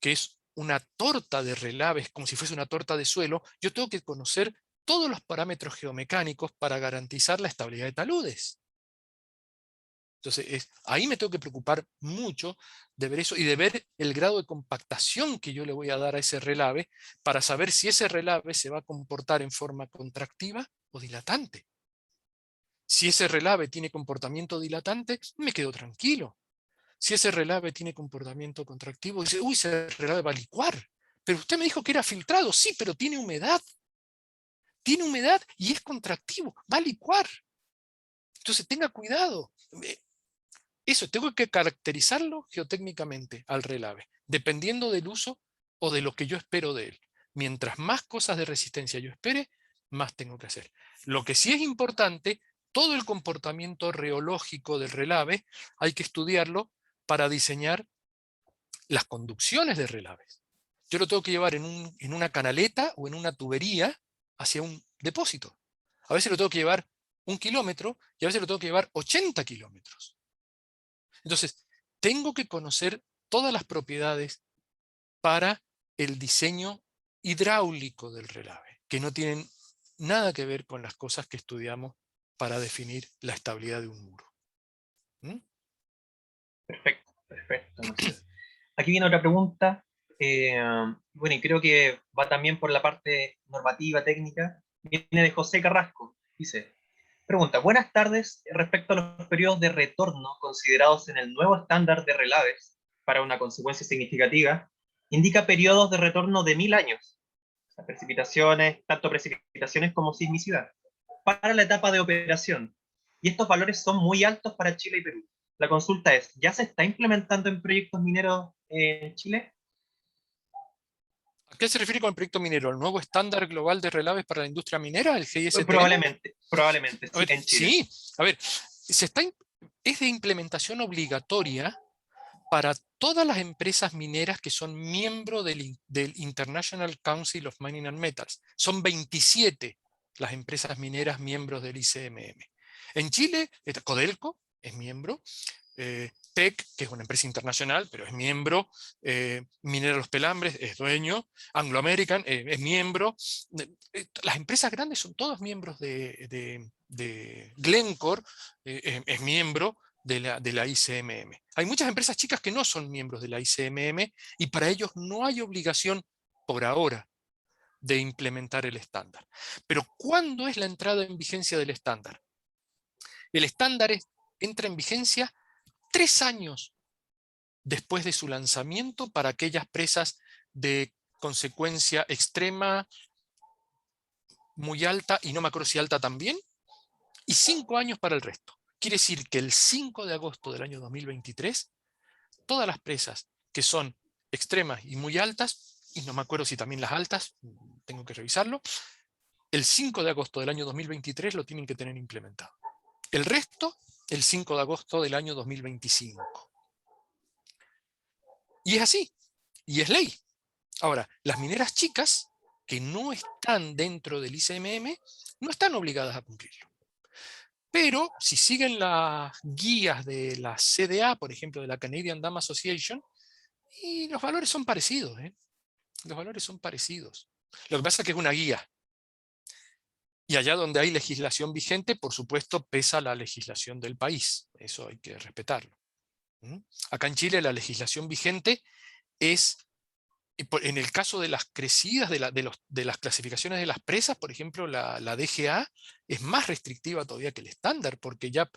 que es una torta de relaves, como si fuese una torta de suelo, yo tengo que conocer todos los parámetros geomecánicos para garantizar la estabilidad de taludes. Entonces, ahí me tengo que preocupar mucho de ver eso y de ver el grado de compactación que yo le voy a dar a ese relave para saber si ese relave se va a comportar en forma contractiva o dilatante. Si ese relave tiene comportamiento dilatante, me quedo tranquilo. Si ese relave tiene comportamiento contractivo, dice, uy, ese relave va a licuar. Pero usted me dijo que era filtrado. Sí, pero tiene humedad. Tiene humedad y es contractivo. Va a licuar. Entonces tenga cuidado. Eso, tengo que caracterizarlo geotécnicamente al relave, dependiendo del uso o de lo que yo espero de él. Mientras más cosas de resistencia yo espere, más tengo que hacer. Lo que sí es importante, todo el comportamiento reológico del relave hay que estudiarlo para diseñar las conducciones de relaves. Yo lo tengo que llevar en una canaleta o en una tubería hacia un depósito. A veces lo tengo que llevar 1 kilómetro y a veces lo tengo que llevar 80 kilómetros. Entonces, tengo que conocer todas las propiedades para el diseño hidráulico del relave, que no tienen nada que ver con las cosas que estudiamos para definir la estabilidad de un muro. ¿Mm? Perfecto, perfecto. Entonces, aquí viene otra pregunta. Bueno, y creo que va también por la parte normativa, técnica. Viene de José Carrasco. Dice, pregunta, buenas tardes. Respecto a los periodos de retorno considerados en el nuevo estándar de relaves para una consecuencia significativa, indica periodos de retorno de 1000 años. O sea, precipitaciones, tanto precipitaciones como sismicidad, para la etapa de operación. Y estos valores son muy altos para Chile y Perú. La consulta es, ¿ya se está implementando en proyectos mineros en Chile? ¿A qué se refiere con el proyecto minero? ¿El nuevo estándar global de relaves para la industria minera, el GISTM? Probablemente, A sí, ver, en Chile. sí, a ver, es de implementación obligatoria para todas las empresas mineras que son miembros del International Council of Mining and Metals. Son 27 las empresas mineras miembros del ICMM. En Chile, Codelco es miembro, TEC, que es una empresa internacional, pero es miembro, Minera Los Pelambres es dueño, Anglo American es miembro. Las empresas grandes son todos miembros de Glencore, es miembro de la ICMM. Hay muchas empresas chicas que no son miembros de la ICMM y para ellos no hay obligación por ahora de implementar el estándar. Pero ¿cuándo es la entrada en vigencia del estándar? El estándar entra en vigencia 3 años después de su lanzamiento para aquellas presas de consecuencia extrema, muy alta, y no me acuerdo si alta también, y 5 años para el resto. Quiere decir que el 5 de agosto del año 2023, todas las presas que son extremas y muy altas, y no me acuerdo si también las altas, tengo que revisarlo, el 5 de agosto del año 2023 lo tienen que tener implementado. El resto, el 5 de agosto del año 2025. Y es así, y es ley. Ahora, las mineras chicas, que no están dentro del ICMM, no están obligadas a cumplirlo. Pero si siguen las guías de la CDA, por ejemplo, de la Canadian Dam Association, y los valores son parecidos, ¿eh? Los valores son parecidos. Lo que pasa es que es una guía. Y allá donde hay legislación vigente, por supuesto, pesa la legislación del país. Eso hay que respetarlo. Acá en Chile la legislación vigente es, en el caso de las crecidas, de las clasificaciones de las presas, por ejemplo, la DGA es más restrictiva todavía que el estándar, porque ya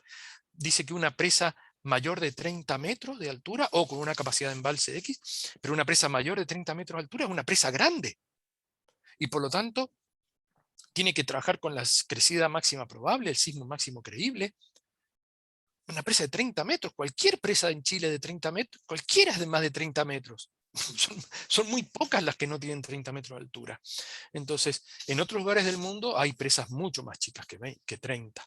dice que una presa mayor de 30 metros de altura, o con una capacidad de embalse X, pero una presa mayor de 30 metros de altura es una presa grande. Y por lo tanto, tiene que trabajar con la crecida máxima probable, el sismo máximo creíble. Una presa de 30 metros, cualquier presa en Chile de 30 metros, cualquiera es de más de 30 metros. Son muy pocas las que no tienen 30 metros de altura. Entonces, en otros lugares del mundo hay presas mucho más chicas que 30.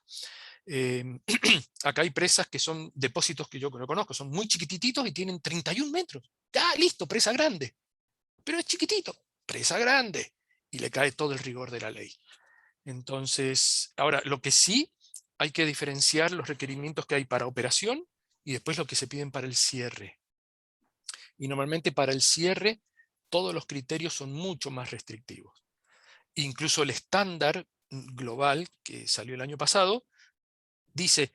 Acá hay presas que son depósitos que yo no conozco, son muy chiquititos y tienen 31 metros. Ya, listo, presa grande. Pero es chiquitito, presa grande. Y le cae todo el rigor de la ley. Entonces, ahora, lo que sí hay que diferenciar los requerimientos que hay para operación y después lo que se piden para el cierre. Y normalmente para el cierre todos los criterios son mucho más restrictivos. Incluso el estándar global que salió el año pasado dice,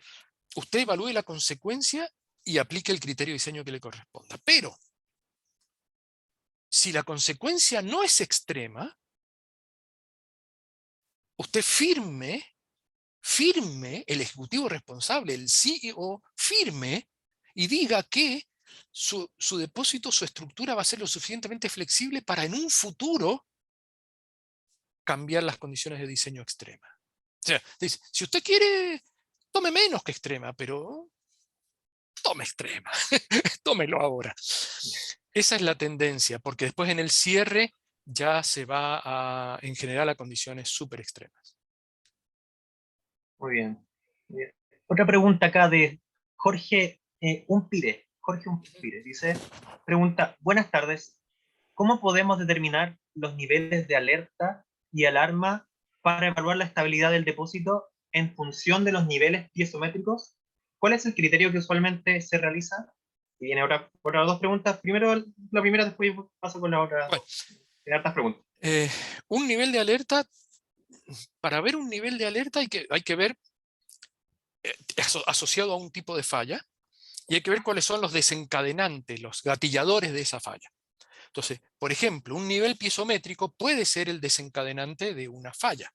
usted evalúe la consecuencia y aplique el criterio de diseño que le corresponda. Pero, si la consecuencia no es extrema, usted firme, el ejecutivo responsable, el CEO, firme y diga que su depósito, su estructura va a ser lo suficientemente flexible para en un futuro cambiar las condiciones de diseño extrema. O sea, dice, si usted quiere, tome menos que extrema, pero tome extrema, tómelo ahora. Esa es la tendencia, porque después en el cierre ya se va en general a condiciones súper extremas. Muy bien. Muy bien. Otra pregunta acá de Jorge Umpire. Jorge Umpire dice, pregunta, buenas tardes. ¿Cómo podemos determinar los niveles de alerta y alarma para evaluar la estabilidad del depósito en función de los niveles piezométricos? ¿Cuál es el criterio que usualmente se realiza? Y viene ahora dos preguntas. Primero la primera, después paso con la otra. Bueno, Hay hartas preguntas. un nivel de alerta, para ver un nivel de alerta hay que ver asociado a un tipo de falla, y hay que ver cuáles son los desencadenantes, los gatilladores de esa falla. Entonces, por ejemplo, un nivel piezométrico puede ser el desencadenante de una falla.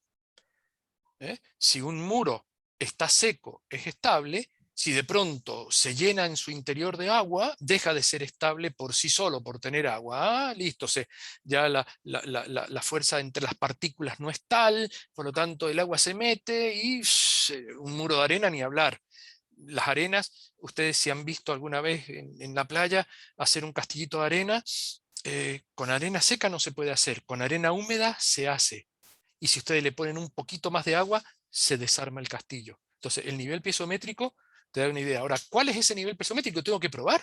Si un muro está seco, es estable. Si de pronto se llena en su interior de agua, deja de ser estable por sí solo, por tener agua. Listo, ya la fuerza entre las partículas no es tal, por lo tanto el agua se mete y un muro de arena ni hablar. Las arenas, ustedes si han visto alguna vez en la playa hacer un castillito de arena, con arena seca no se puede hacer, con arena húmeda se hace. Y si ustedes le ponen un poquito más de agua, se desarma el castillo. Entonces, el nivel piezométrico te da una idea. Ahora, ¿cuál es ese nivel piezométrico? Tengo que probar.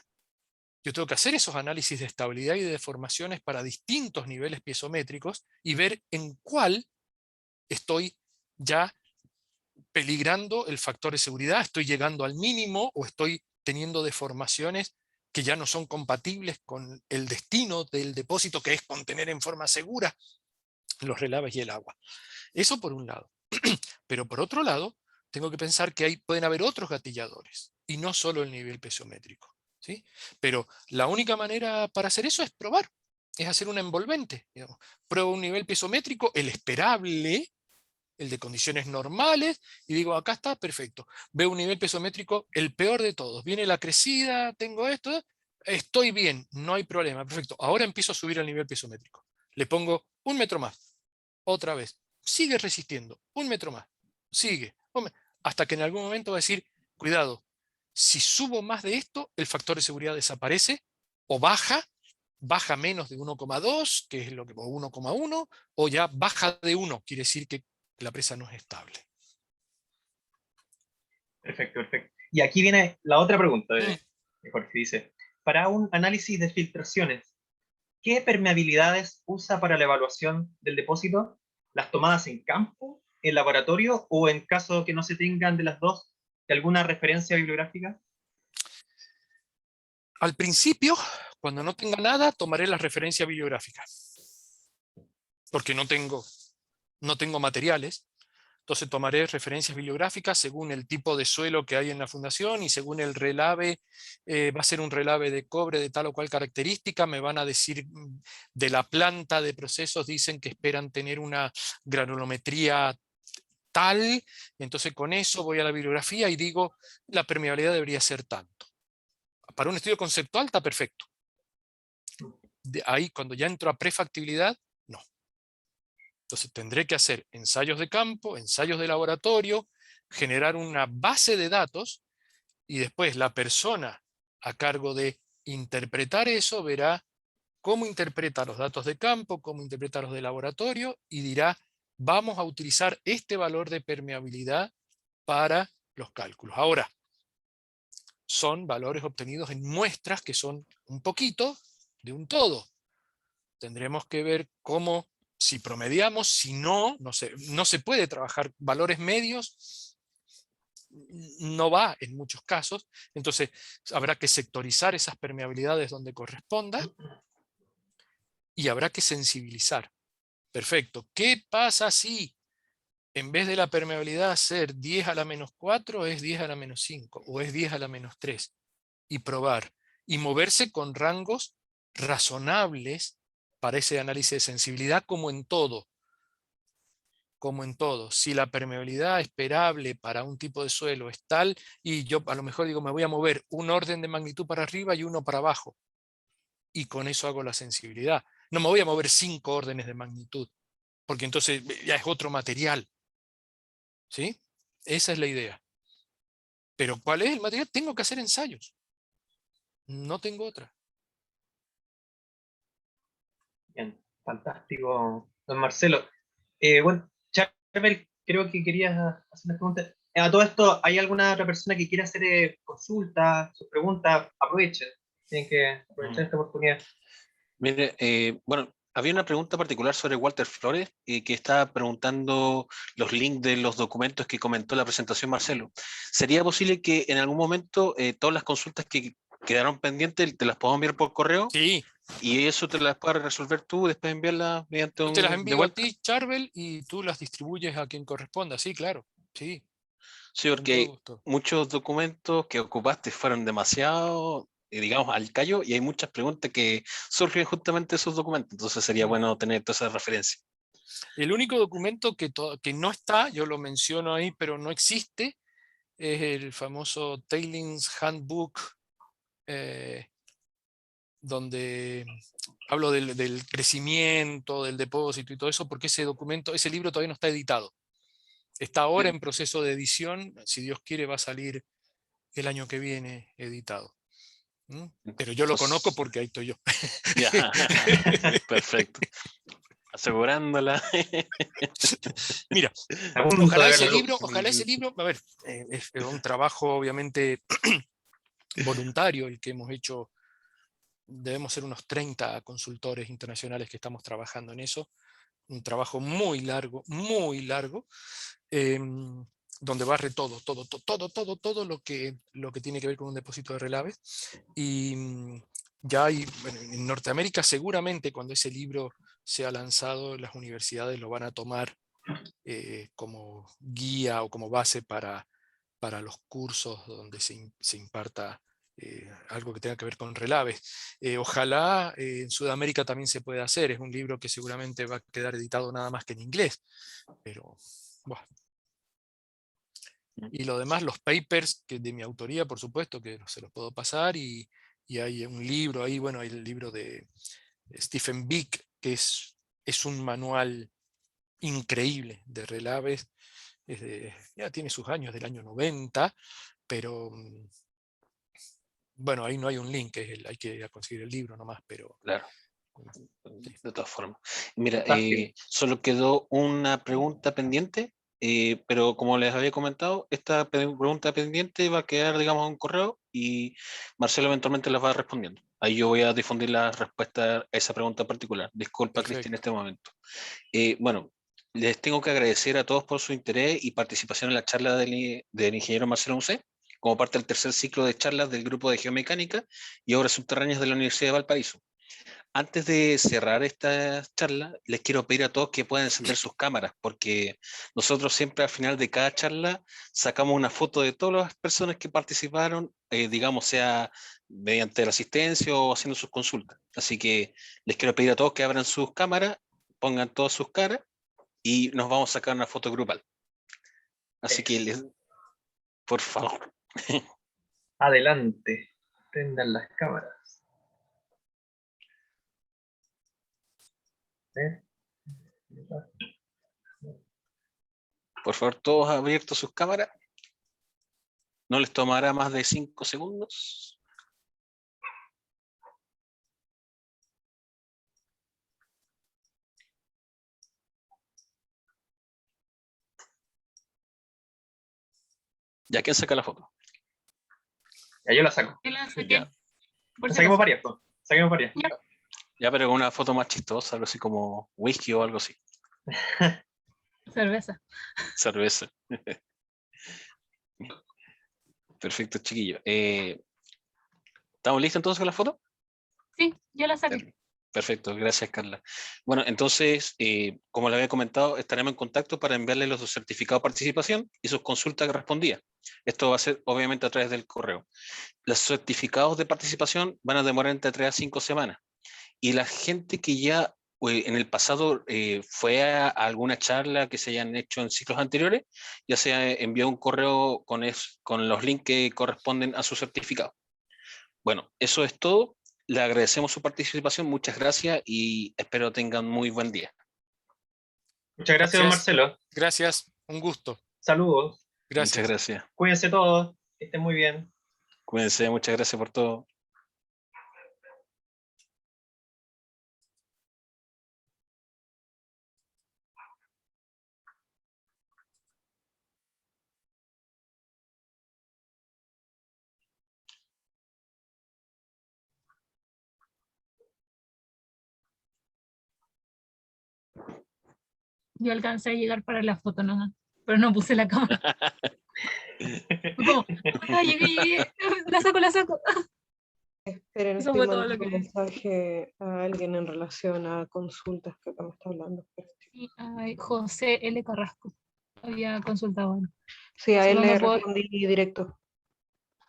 Yo tengo que hacer esos análisis de estabilidad y de deformaciones para distintos niveles piezométricos y ver en cuál estoy ya peligrando el factor de seguridad, estoy llegando al mínimo o estoy teniendo deformaciones que ya no son compatibles con el destino del depósito, que es contener en forma segura los relaves y el agua. Eso por un lado. Pero por otro lado, tengo que pensar que pueden haber otros gatilladores y no solo el nivel piezométrico, ¿sí? Pero la única manera para hacer eso es probar, es hacer un envolvente. Digamos. Pruebo un nivel piezométrico, el esperable, el de condiciones normales, y digo, acá está, perfecto. Veo un nivel piezométrico, el peor de todos. Viene la crecida, tengo esto, estoy bien, no hay problema, perfecto. Ahora empiezo a subir el nivel piezométrico. Le pongo 1 metro más, otra vez. Sigue resistiendo, 1 metro más, sigue. Hasta que en algún momento va a decir, cuidado, si subo más de esto, el factor de seguridad desaparece o baja menos de 1,2, que es lo que, o 1,1, o ya baja de 1, quiere decir que la presa no es estable. Perfecto, perfecto. Y aquí viene la otra pregunta de Jorge. Dice, para un análisis de filtraciones, ¿qué permeabilidades usa para la evaluación del depósito? ¿Las tomadas en campo, en laboratorio o en caso que no se tengan de las dos, de alguna referencia bibliográfica? Al principio, cuando no tenga nada, tomaré la referencia bibliográfica. Porque no tengo materiales. Entonces tomaré referencias bibliográficas según el tipo de suelo que hay en la fundación y según el relave, va a ser un relave de cobre de tal o cual característica, me van a decir de la planta de procesos, dicen que esperan tener una granulometría tal, entonces con eso voy a la bibliografía y digo, la permeabilidad debería ser tanto. Para un estudio conceptual está perfecto. De ahí, cuando ya entro a prefactibilidad, no. Entonces tendré que hacer ensayos de campo, ensayos de laboratorio, generar una base de datos y después la persona a cargo de interpretar eso verá cómo interpreta los datos de campo, cómo interpreta los de laboratorio y dirá, vamos a utilizar este valor de permeabilidad para los cálculos. Ahora, son valores obtenidos en muestras que son un poquito de un todo. Tendremos que ver cómo, si promediamos, si no se puede trabajar valores medios, no va en muchos casos, entonces habrá que sectorizar esas permeabilidades donde corresponda y habrá que sensibilizar. Perfecto. ¿Qué pasa si en vez de la permeabilidad ser 10 a la menos 4 es 10 a la menos 5 o es 10 a la menos 3? Y probar y moverse con rangos razonables para ese análisis de sensibilidad como en todo. Como en todo, si la permeabilidad esperable para un tipo de suelo es tal, y yo a lo mejor digo, me voy a mover un orden de magnitud para arriba y uno para abajo, y con eso hago la sensibilidad. No me voy a mover 5 órdenes de magnitud, porque entonces ya es otro material. ¿Sí? Esa es la idea. Pero ¿cuál es el material? Tengo que hacer ensayos. No tengo otra. Bien, fantástico, don Marcelo. Bueno, Charbel, creo que querías hacer una pregunta. A todo esto, ¿hay alguna otra persona que quiera hacer consultas, sus preguntas? Aprovechen, tienen que aprovechar esta oportunidad. Mire, bueno, había una pregunta particular sobre Walter Flores, que estaba preguntando los links de los documentos que comentó en la presentación Marcelo. ¿Sería posible que en algún momento todas las consultas que quedaron pendientes te las podamos enviar por correo Sí, y eso te las puedas resolver tú, después enviarlas mediante yo te las de envío a vuelta? ti, Charbel, y tú las distribuyes a quien corresponda. Sí, claro. Sí, Sí, con todo porque gusto. muchos documentos que ocupaste fueron demasiado, digamos, al callo y hay muchas preguntas que surgen justamente de esos documentos. Entonces sería Mm. bueno tener todas esas referencias. El único documento que no está, yo lo menciono ahí, pero no existe, es el famoso Tailings Handbook, eh, donde hablo del crecimiento, del depósito y todo eso, porque ese documento, ese libro todavía no está editado. Está ahora en proceso de edición, si Dios quiere va a salir el año que viene editado. ¿Mm? Pero yo lo conozco Entonces, porque ahí estoy yo. ya, perfecto. Asegurándola. Mira, A punto de ver la luz. ojalá ese libro, a ver, es un trabajo obviamente voluntario el que hemos hecho. Debemos ser unos 30 consultores internacionales que estamos trabajando en eso. Un trabajo muy largo, donde barre todo lo que tiene que ver con un depósito de relaves. Y ya hay, bueno, en Norteamérica seguramente cuando ese libro sea lanzado, las universidades lo van a tomar como guía o como base para los cursos donde se imparta algo que tenga que ver con relaves. Ojalá en Sudamérica también se pueda hacer. Es un libro que seguramente va a quedar editado nada más que en inglés. Pero, bueno. Y lo demás, los papers que de mi autoría, por supuesto, que se los puedo pasar. Y hay un libro ahí, bueno, hay el libro de Stephen Bick, que es un manual increíble de relaves. Ya tiene sus años, del año 90, pero bueno, ahí no hay un link, hay que ir a conseguir el libro nomás, pero Claro, sí. de todas formas. Mira, Fantástico. solo quedó una pregunta pendiente, pero como les había comentado, esta pregunta pendiente va a quedar, digamos, en un correo y Marcelo eventualmente las va respondiendo. Ahí yo voy a difundir la respuesta a esa pregunta en particular. Disculpa, Cristian, en Perfecto. este momento. Bueno, les tengo que agradecer a todos por su interés y participación en la charla del ingeniero Marcelo Ucé, como parte del tercer ciclo de charlas del grupo de geomecánica y obras subterráneas de la Universidad de Valparaíso. Antes de cerrar esta charla, les quiero pedir a todos que puedan encender sus cámaras, porque nosotros siempre al final de cada charla sacamos una foto de todas las personas que participaron, digamos, sea mediante la asistencia o haciendo sus consultas. Así que les quiero pedir a todos que abran sus cámaras, pongan todas sus caras y nos vamos a sacar una foto grupal. Así que, por favor. Adelante. Prendan las cámaras. ¿Eh? Por favor, todos abiertos sus cámaras. No les tomará más de 5 segundos. ¿Ya quién saca la foto? Ya yo la saco. Yo la saqué, Ya, por si Saquemos acaso. varias, pues. Saquemos varias. ya, pero con una foto más chistosa, algo así como whisky o algo así. Cerveza. Cerveza. Perfecto, chiquillo. ¿Estamos listos entonces con la foto? Sí, yo la saqué. Perfecto, gracias Carla. Bueno, entonces, como le había comentado, estaremos en contacto para enviarle los certificados de participación y sus consultas que respondía. Esto va a ser obviamente a través del correo. Los certificados de participación van a demorar entre 3 a 5 semanas. Y la gente que ya en el pasado fue a alguna charla que se hayan hecho en ciclos anteriores, ya se envió un correo con los links que corresponden a su certificado. Bueno, eso es todo. Le agradecemos su participación, muchas gracias y espero tengan muy buen día. Muchas gracias, don Gracias. Marcelo. Gracias, un gusto. Saludos. Muchas Gracias. gracias. Cuídense todos. Que estén muy bien. Cuídense, muchas gracias por todo. Yo alcancé a llegar para la foto nomás, pero no puse la cámara. Fue como, llegué, la saco. Esperen, Eso estoy fue todo mandando lo que un mensaje a alguien en relación a consultas que acá me está hablando. Sí, ay, José L. Carrasco. Había consultado algo. Sí, a él Solo le no puedo- respondí directo.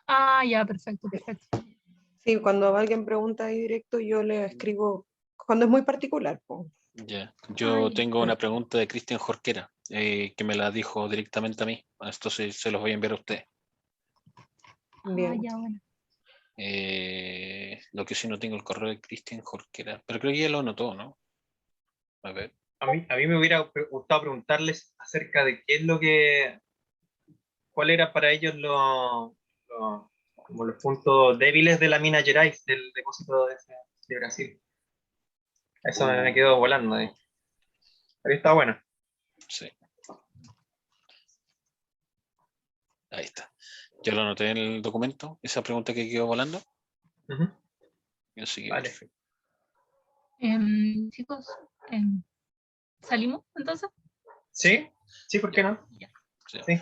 Ah, ya, perfecto, perfecto. Sí, cuando alguien pregunta ahí directo, yo le escribo, cuando es muy particular, po. Ya. Yo Ay. tengo una pregunta de Cristian Jorquera, que me la dijo directamente a mí. Esto se los voy a enviar a usted. Ah, Bien. ya, bueno. Lo que sí no tengo el correo de Cristian Jorquera, pero creo que ya lo anotó, ¿no? A ver. A mí me hubiera gustado preguntarles acerca de qué es lo que, cuál era para ellos como los puntos débiles de la mina Gerais, del depósito de Brasil. Eso me quedó volando ahí. Pero está bueno. Sí. Ahí está. Yo lo anoté en el documento, esa pregunta que quedó volando. Ujú. Así que Vale. perfecto. Chicos, ¿salimos entonces? ¿Sí? ¿Sí? ¿Por qué no? Ya. Sí. Sí.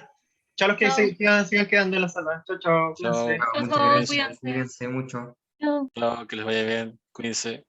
Chao los que Chao. sigan quedando en la sala. Chao, chao. Chao. Cuídense. Chao, Muchas chao, gracias, cuídense. cuídense mucho. Chao. Chao, que les vaya bien. Cuídense.